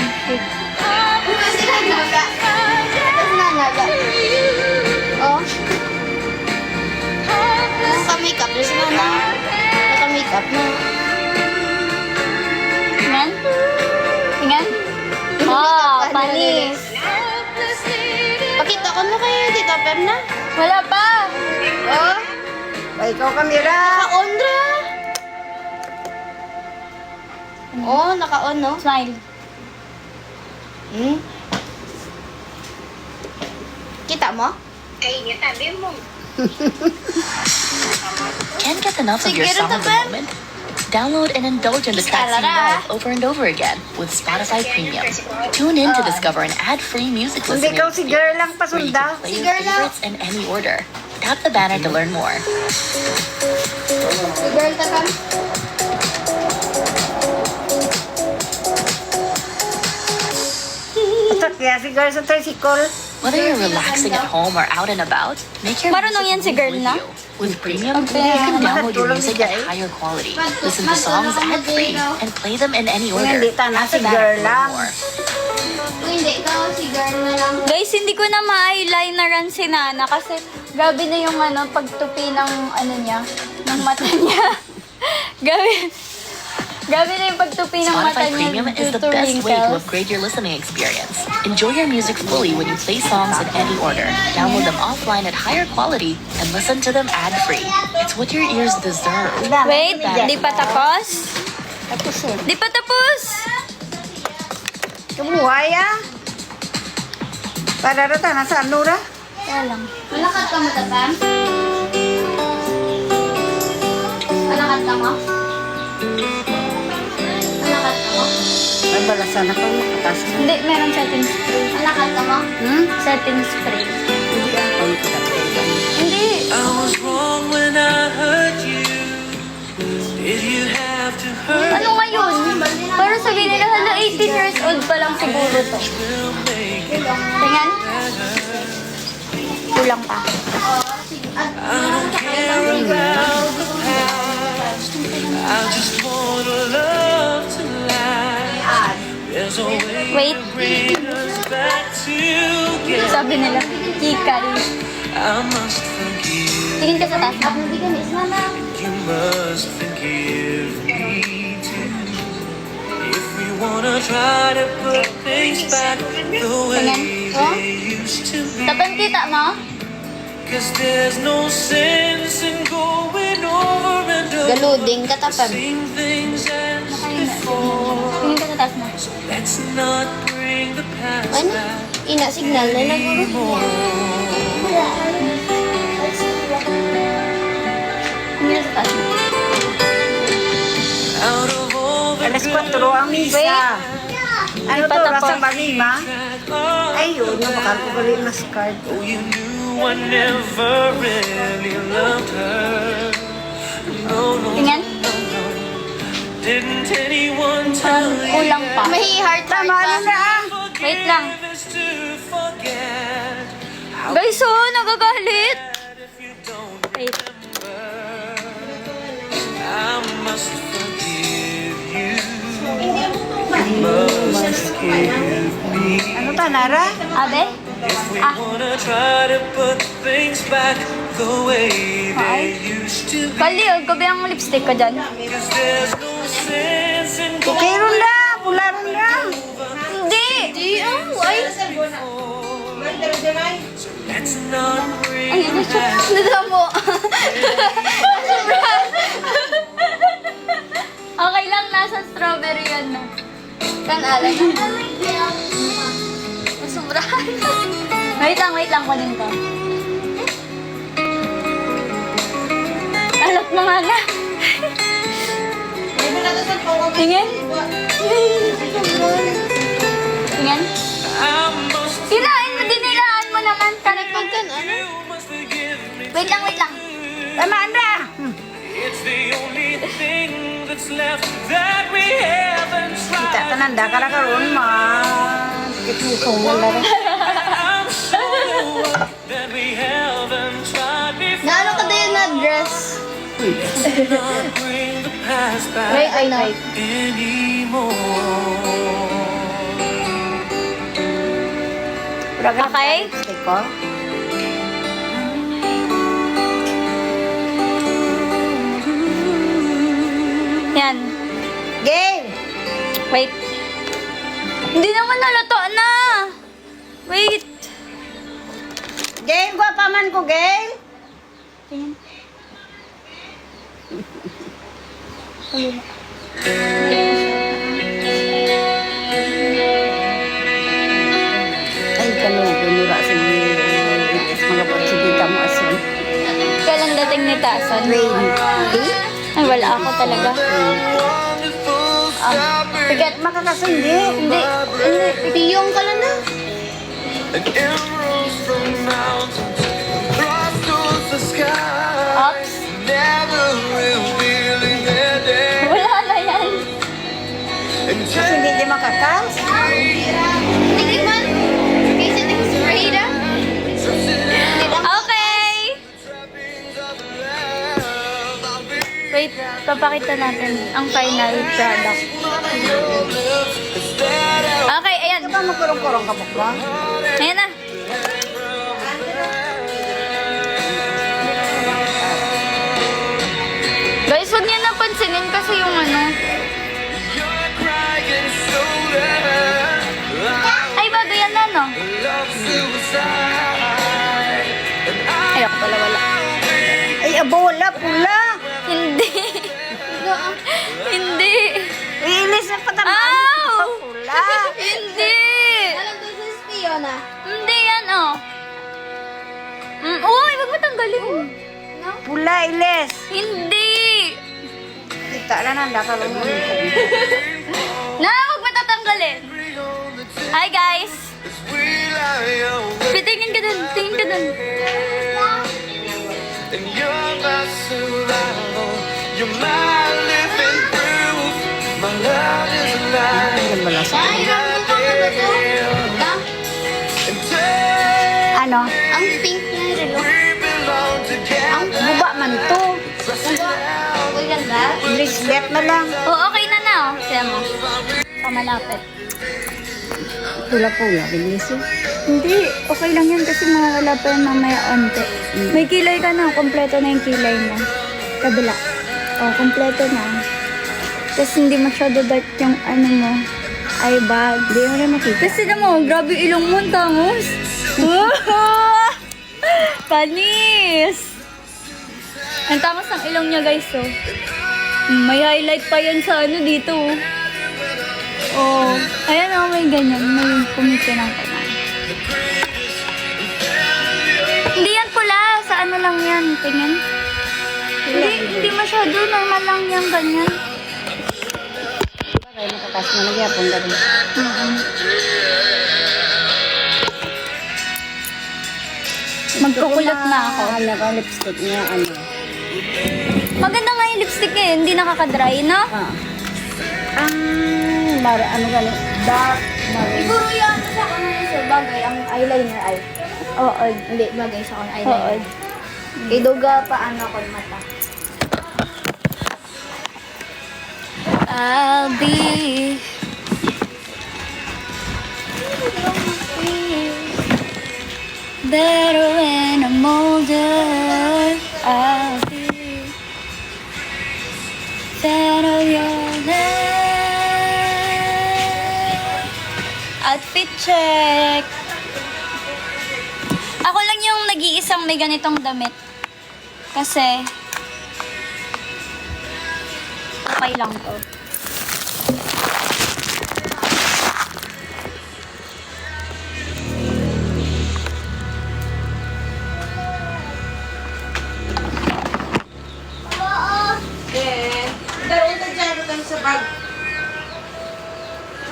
Oh. Naka-makeup na si Nana. Naka-makeup na. Tingnan. Tingnan. Oh, panis. Pakita ko na kayo, Tita Perna. Wala pa. Oh. Ay, ikaw kamera. Naka-on ra. Oh, naka-on, no? Smile. Hmm? Kita mo? Can't get enough of your Sige, song of the Ruben. moment? Download and indulge in the tracks you Tara. love over and over again with Spotify Premium. Tune in to discover an ad-free music Hindi listening ikaw si girl lang where you pasunda. can play Si your girl lang. favorites in any order. Tap the banner to learn more. Si girl ka kan? Kaya si girl sa tricycle. Whether you're relaxing at home or out and about, make your Marunong yan si music girl move na? with you. With Premium, Okay. you can download your Matulog music si at Jai. higher quality, listen to songs ad-free, and play them in any order. Hindi, tana Tap si the banner girl to lang. learn more. Kung hindi, ikaw si girl na lang. Guys, hindi ko na ma-eyelineran si Nana kasi grabe na yung pagtupi ng ng mata niya. Grabe na yung pagtupi ng mata Spotify niya Premium is due the to best way to wrinkles. upgrade your listening experience. Enjoy your music fully when you play songs in any order. Download them offline at higher quality and listen to them ad-free. It's what your ears deserve. Wait, di pa tapos? Tapos eh. Di pa tapos? Kamuhay ah. Para rata na sa Nura. Kaya lang. Malakad ka mo, Tatan? Malakad ka mo? Malakad ka mo? Ay, balasan ako makatas na. Hindi, meron setting spray. Malakad ka mo? Setting spray. Hindi ako kita. Hindi. I was wrong when I hurt you. Did you have to hurt? Ano ngayon? Para sabihin nila, hala, 18 years old pa lang siguro to. We'll make it. Tingnan. Kulang pa. I don't care about the past. I just want a love to last. There's a way Wait. to bring us back together. Sabi nila, kikay. I must forgive. Tingin ka sa taas. Hindi ka miss, Mama. You must forgive me too. If we wanna try to put things back the way they used to be. Tapan kita mo? Cause there's no sense in going over and over Galuding ka, the Tapan. same things as before. Tingin ka sa taas mo. Let's not bring the past Ano? back Ina, signal na lang. anymore. Tingin ka sa taas mo. Out of all the Alas good 4 ang misa. Ano Di pa to? tapos. Rasa balima? Ay, yun. Bakal ko bali mas card. Oh, you knew I never really loved her. No, no, Tingnan. didn't anyone tell you Kulang pa. May heart Tama na na ah. Wait lang. is to forget Guys, oh, nagagalit. if you don't Wait. I must forgive you. You must forgive me. Ano ta, Nara? Abe? If we wanna try to put things back the way they used to be. Kali, oh, gabi ang lipstick ko dyan. Cause there's no sense in Okay, ron na. Pula ron na. Hindi. Di, ay. let's not bring Ay, the past. nadamo. Sobrang. Okay lang, nasa strawberry yan na. Kan alay. Sobrang. Wait lang, kunin ko. Alot na nga na. Tingin. Tingin. I must Dinilaan mo naman. Pag kan, ano? you must forgive me. Wait lang. Tama na. It's the only thing that's left that we haven't Kita tried. tananda ka na karon ma. Kitusong mo na rin. I'm sure that we haven't tried before. Naano ka din na dress? Not bring the past back Wait. anymore. Okay? Lipstick ko. Yan. Gail! Wait. Hindi naman nalato na. Wait. Gail, gwapaman ko, Gail! Ay, kumura sa mga pagsigita mo ason. Kailan dating ni Tason? Rain. Ay, wala ako talaga. Pigat makakasundi. Hindi. Piyong ka lang na. And arrows from mountains across towards the sky, Ops. never revealing their day. Wala na yan. And Kasi hindi di makakas. Hindi man. Kasi nag-spray na. Okay. Wait, papakita natin ang final product. Okay, ayan. Di ba magkurong-kurong ka ba? Ayan na. Guys, huwag niyo napansinin kasi yung ano. you're crying shoulder, Ay, bagay yan na, no? love suicide. And Ayoko pala, wala. Ay, abo, wala, pula. Hindi. Hindi. Iilis na patamaan. Ow! Pula. Hindi. Alam ko sa Fiona. Hindi yan, oh. Uy, wag mo tanggalin. Pula, ilis. Hindi. Kita na nanda ka lang yun. Na, wag mo tatanggalin. Hi, guys. we lie awake, Tingin ka dun. Tingin ka dun. and you're my survival. You're my living proof. My love is alive. Yan wala sa Ay, naman ka ba to? Ba? And take ano? Ang pink na relo. we belong together. Ang guba man to. Uy, ganda. Bracelet na lang. Oh, okay na na, oh. Siya mo. Pamalapit. Pula-pula, bilis yun. Hindi, okay lang yan kasi mawala pa yan mamaya onte. May kilay ka na, kompleto na yung kilay mo. Kabila. Oh, kompleto na. Tapos hindi masyado dark yung ano mo. Eye bag. Hindi mo rin makita. Kasi na mo, grabe ilong mo, tamos. Panis! Ang tamas ng ilong niya, guys, oh. May highlight pa yan sa ano dito, oh. Oh, ayan, oh, may ganyan. May kumiti ng kanan. Hindi yan pula. Sa ano lang yan, tingin. Hindi masyado. Normal lang yan, ganyan. Kaya nakakas na nagyapon ka rin. Magkukulot na ako. Hala ka, lipstick niya, ano. Maganda nga yung lipstick eh. Hindi nakaka-dry, no? Ang, ano gani, dark, maroon. Siguro yan sa kanila sa bagay. Ang eyeliner ay. Oo. Hindi, bagay sa kanila Oo. eyeliner. Iduga pa ano ko mata. I'll be better when I'm older. I'll be fan of your life. Outfit check. Ako lang yung nag-iisang may ganitong damit. Kasi okay lang to. Daron ka dyan, ka sa bag.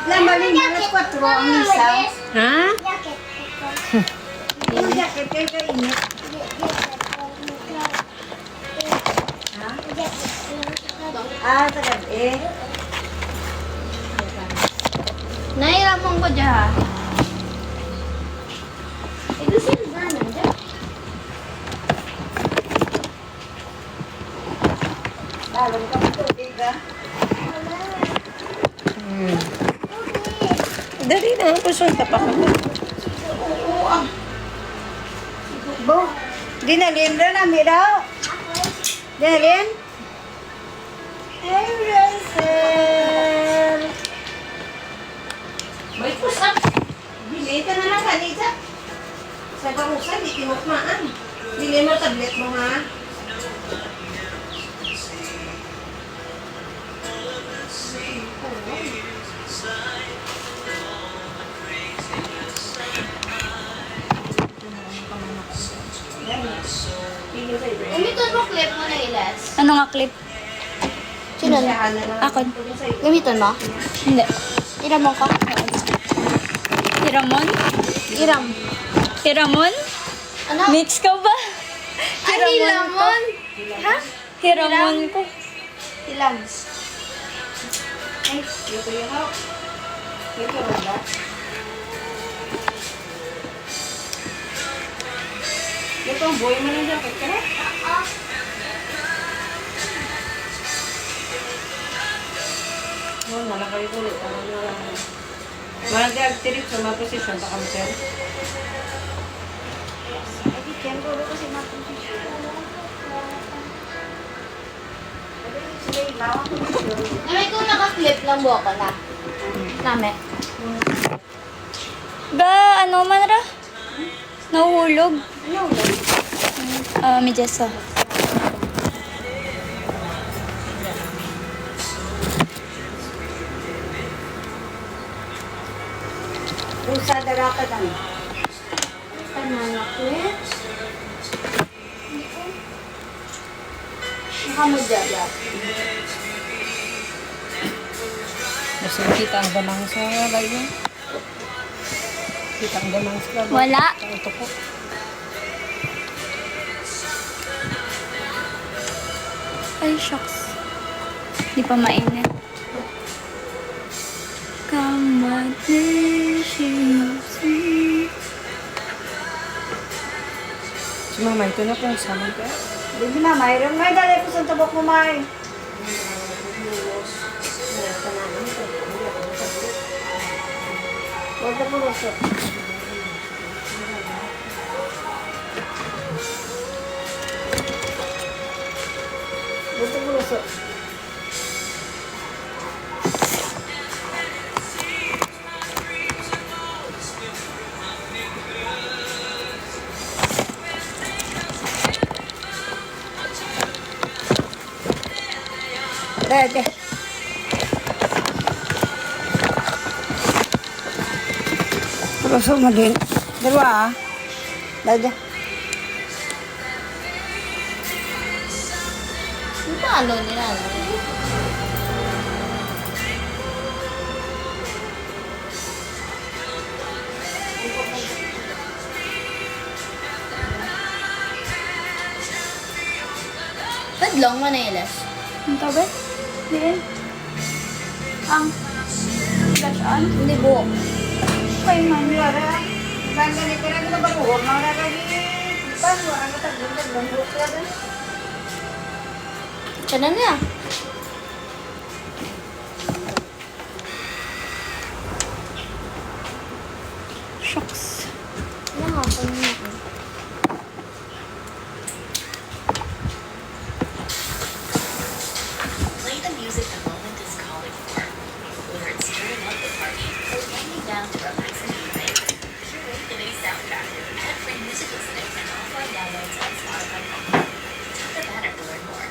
Lambalin, alas 4 ang isa. Ha? Yung jacket kayo kainit. Ah, sa gabi. Nahirapan ko dyan. Ito silver na dyan. Dalong ka ng tubig, ha? Dali na, pusunta pa kami. Bo, dinalin rin namin daw. Dinalin? Hey, Russell. May pusa. Bili ka na lang kanisa. Sa barusan, di kinukmaan. Bili mo tablet mo ha. Gamiton mo clip mo na ilas. Ano nga clip? Sino na? Ako. Gamiton mo? Hindi. Iram mo ka? Hiramon? Iram. Hiramon? Ano? Mix ka ba? Ay, hilamon. Ha? Hiramon ko. Hilam. Ay, yuto yung hawak. Yuto ba? Ito ang buhay mo lang dyan. Kaya? Oh, nalakay ko ulit. Mahal di agtirip sa mga posisyon. Baka mo sir. Ay, kung naka-clip lang buha ko na. Name. Ga, ano man ra? Nahuhulog. Medyasa. Pusa dara ka dan. Pananaklit. Nakamudya. Kasi kita ang damang sa bayo. Kita ang damang sa bayo. Wala. Ito po. Ay, shucks. Di pa mainit. Si mama, ito na po ang saman ka. Hindi na, mayroon may dali po sa tabok mo, may. Huwag na po lusot. Huwag na po lusot. Dede. Lusot mo din. Dalawa ah. Dede. Paano nila? Padlong mo na ilas. Ang tabi? Diyan. Ang flash on? Hindi buhok. Kay man. Lara, gagani ka na ba po? Mga kagi. Paano? Ano taglang buhok ka doon? Siya na niya. Shucks. Ano nga, kanina ko. Play the music the moment is calling for. Whether it's turning up the party or winding down to relax in the evening, curate today's soundtrack. Add free music listening and offline downloads on Spotify. Tap the banner to learn more.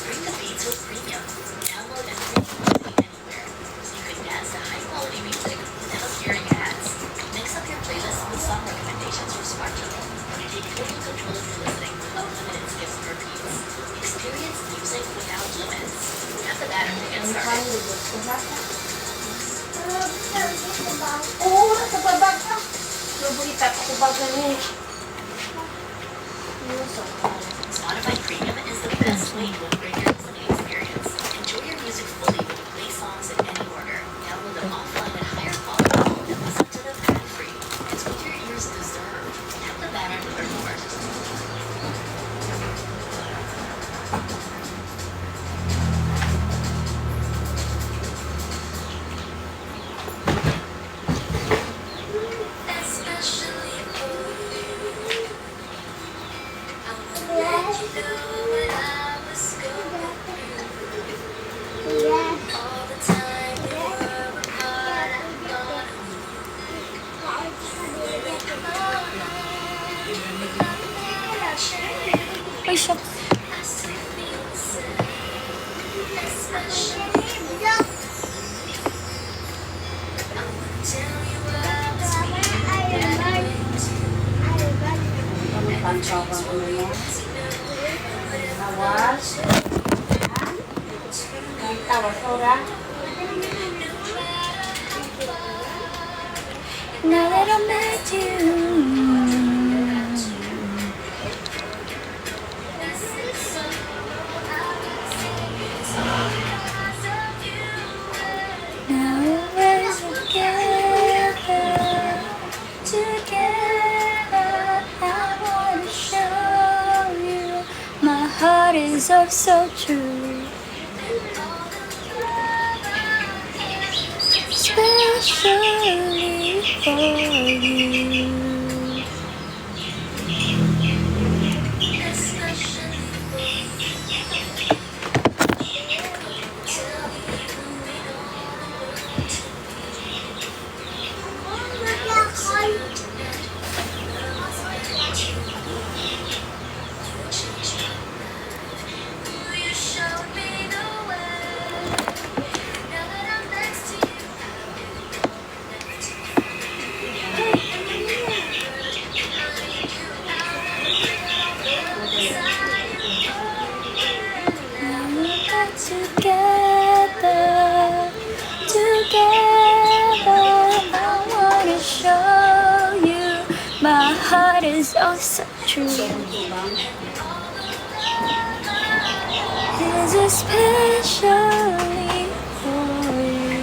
Bring the beats with premium. Download and play music anywhere. So you can dance to high quality music without hearing ads. Mix up your playlist with song recommendations from Smart Channel. Take total control of your listening with unlimited skips and repeats. Experience music without limits. Tap the banner to get started. Oo, sa babag ka. Lubuitat ako baga niya. Spotify Premium is the best way to upgrade your listening experience. Enjoy your music fully with play songs in any order. Download them offline at higher quality and listen to them ad-free. It's what your ears deserve. Tap the banner to learn more. Now that I met you. Now we're together, together. I wanna show you my heart is oh so true. Especially for you. Now we're back together, together. I wanna show you my heart is oh so true. This is especially for you.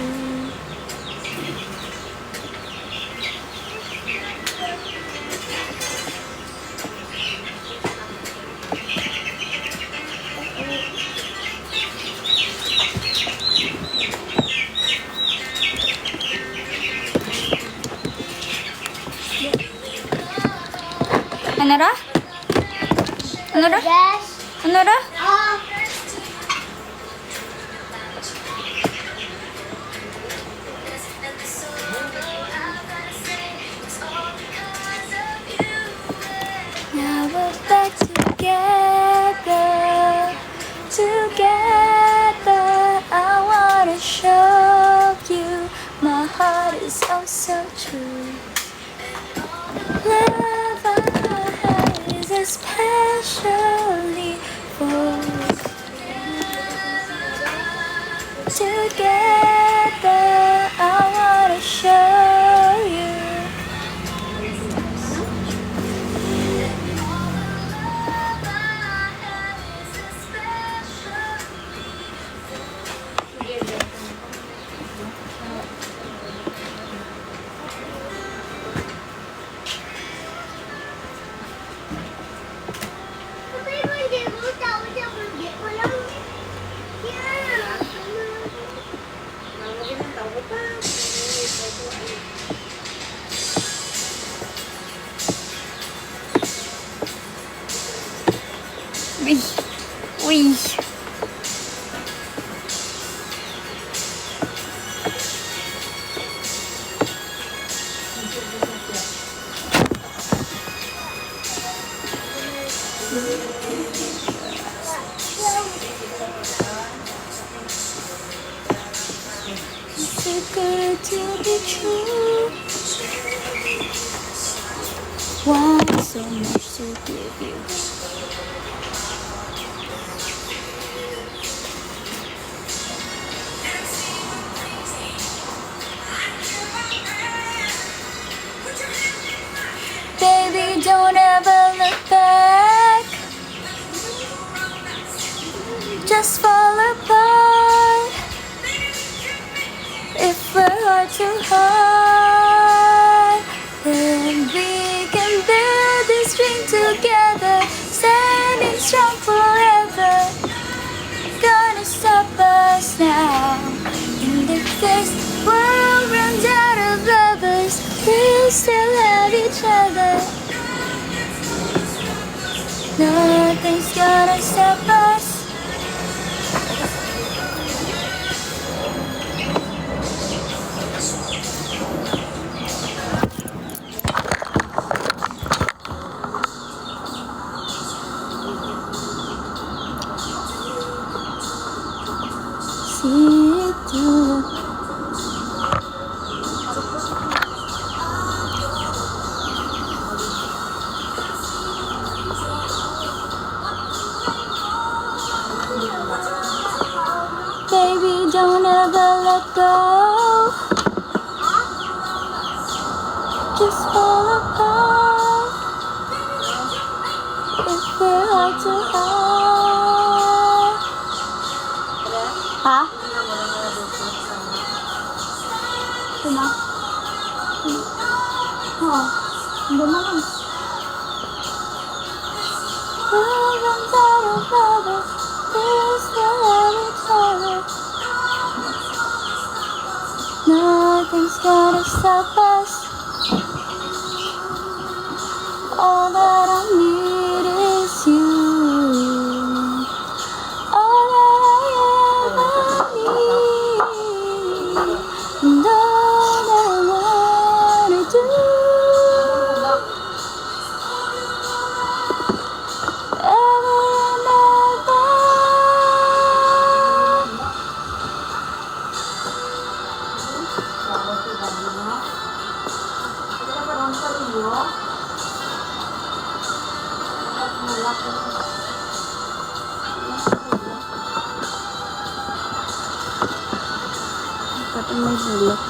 Ano ra? Ano ra? Ano ra? Now we're back together, together. I wanna show you my heart is oh so true. Love I have is especially for together. I wanna show you. Uy. Uy. Too good to be true. Want so much to give you. Baby, don't ever look back. Just fall apart. If we're heart to heart, then we can build this dream together. Standing strong forever. Gonna stop us now. And if this world runs out of lovers, we'll still have each other. Nothing's gonna stop us. see it through. Baby, don't ever let go. Just fall apart if we're heart to heart. Ha? Sino? Oh, hindi mo lang. We'll run out of love, we'll still love each other. Nothing's gonna stop us. All that I need is you. All that I ever need. And all that I wanna do. Ever and ever. Pati may bulok.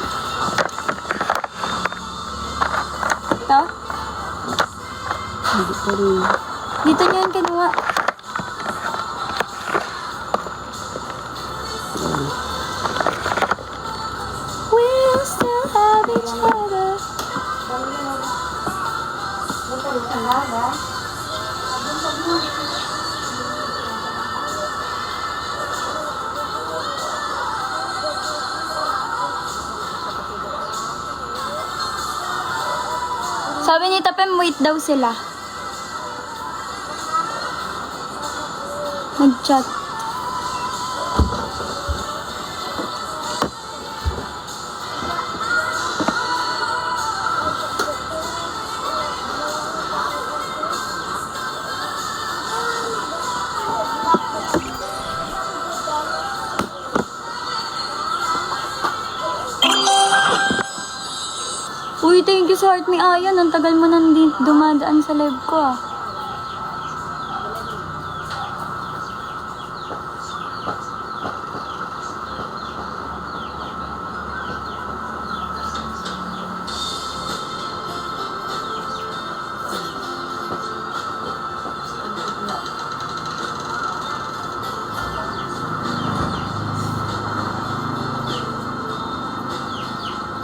Ito? Hindi ko rin. Dito niyo yun kinuha. We'll still have each other. Sabi ni Tapem, wait daw sila. Nag-chat. Uy, thank you sa heart ni Ayan. Ang tagal mo nang dumadaan sa live ko ah.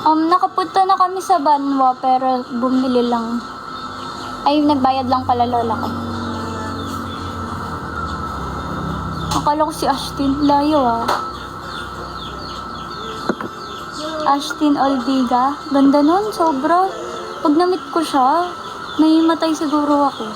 Nakapunta na kami sa Banwa pero bumili lang. Ay, nagbayad lang pala lola ko. Akala ko si Ashtin. Layo ah. Ashtin Olviga. Ganda nun, sobra. Pag na-meet ko siya, may matay siguro ako.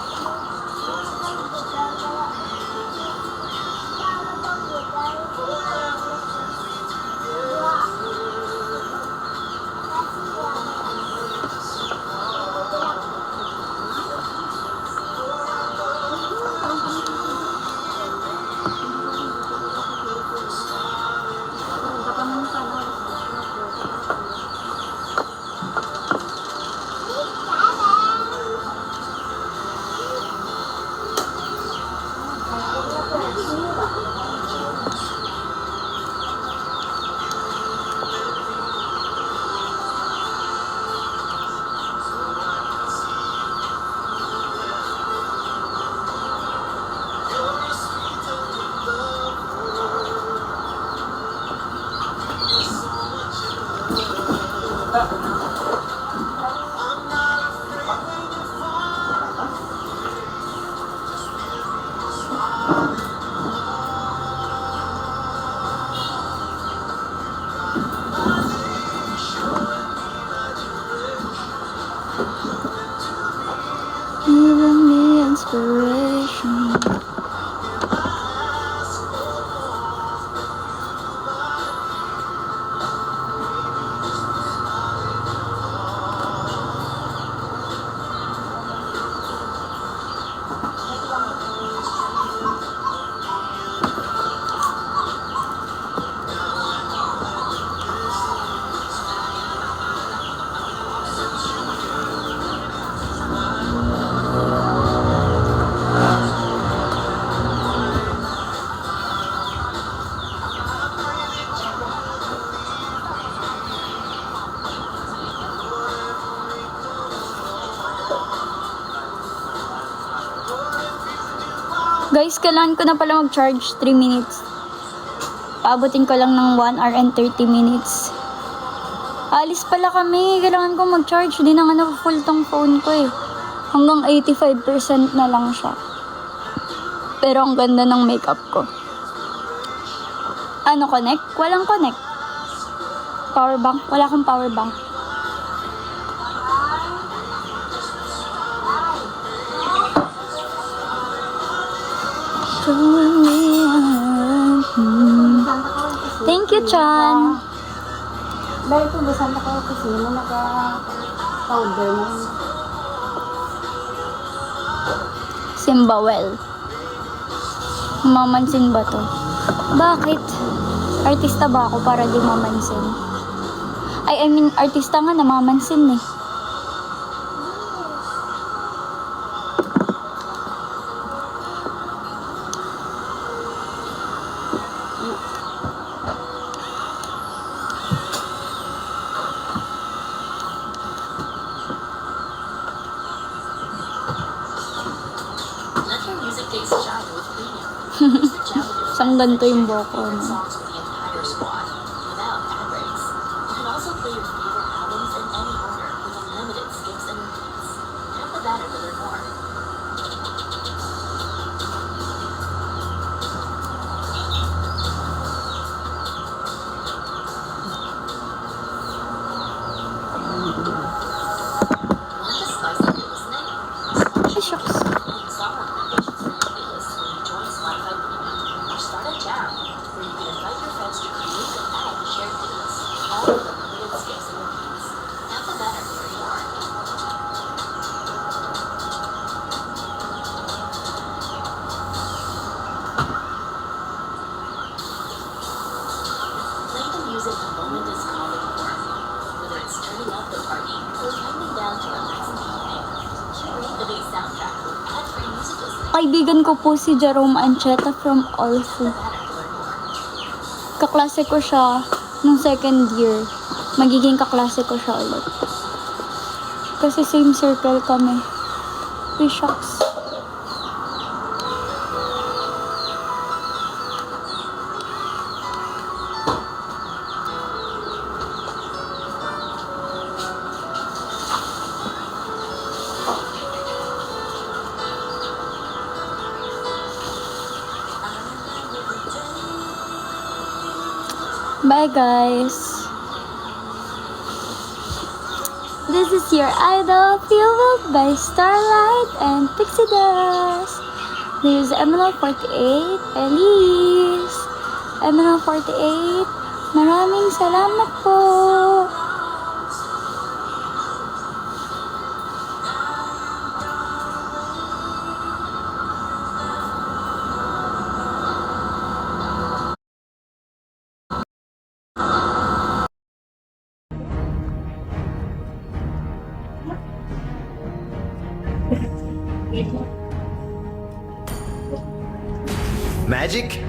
Giving me inspiration. Guys, kailangan ko na pala mag-charge 3 minutes. Paabutin ko lang ng 1 hour and 30 minutes. Alis pala kami. Kailangan ko mag-charge. Di na nga na-full tong phone ko eh. Hanggang 85% na lang siya. Pero ang ganda ng makeup ko. Ano, connect? Walang connect. Power bank? Wala akong power bank. Thank you, Chan. Dahil ito, basan ako kasi mo naka-powder mo. Simbawel. Mamansin ba to? Bakit? Artista ba ako para di mamansin? I mean, artista nga namamansin eh. Let your music days shine with premium. Use the Jam with your Isang ganito yung buhok ko. favorite No? songs for the entire squad without ad breaks. You can also play your favorite albums in any order with unlimited skips and repeats. Tap the banner to learn more. Want to spice up your listening? Ay, shucks. Song recommendations for your playlist when you join Spotify Premium or start a jam where you can invite your friends to create and add to shared playlists, all with unlimited skips and repeats. Tap the banner to learn more. Play the music the moment is calling for. Whether it's turning up the party or winding down to relax in the evening, curate the big soundtrack with ad-free music listening. Kaibigan ko po si Jerome Ancheta from Olfu. Kaklase ko siya nung second year. Magiging kaklase ko siya ulit. Kasi same circle kami. Uy, shucks. Bye, guys. This is your idol, fueled by starlight and pixie dust. There's Emerald 48, Elise. Emerald 48, maraming salamat po. Magic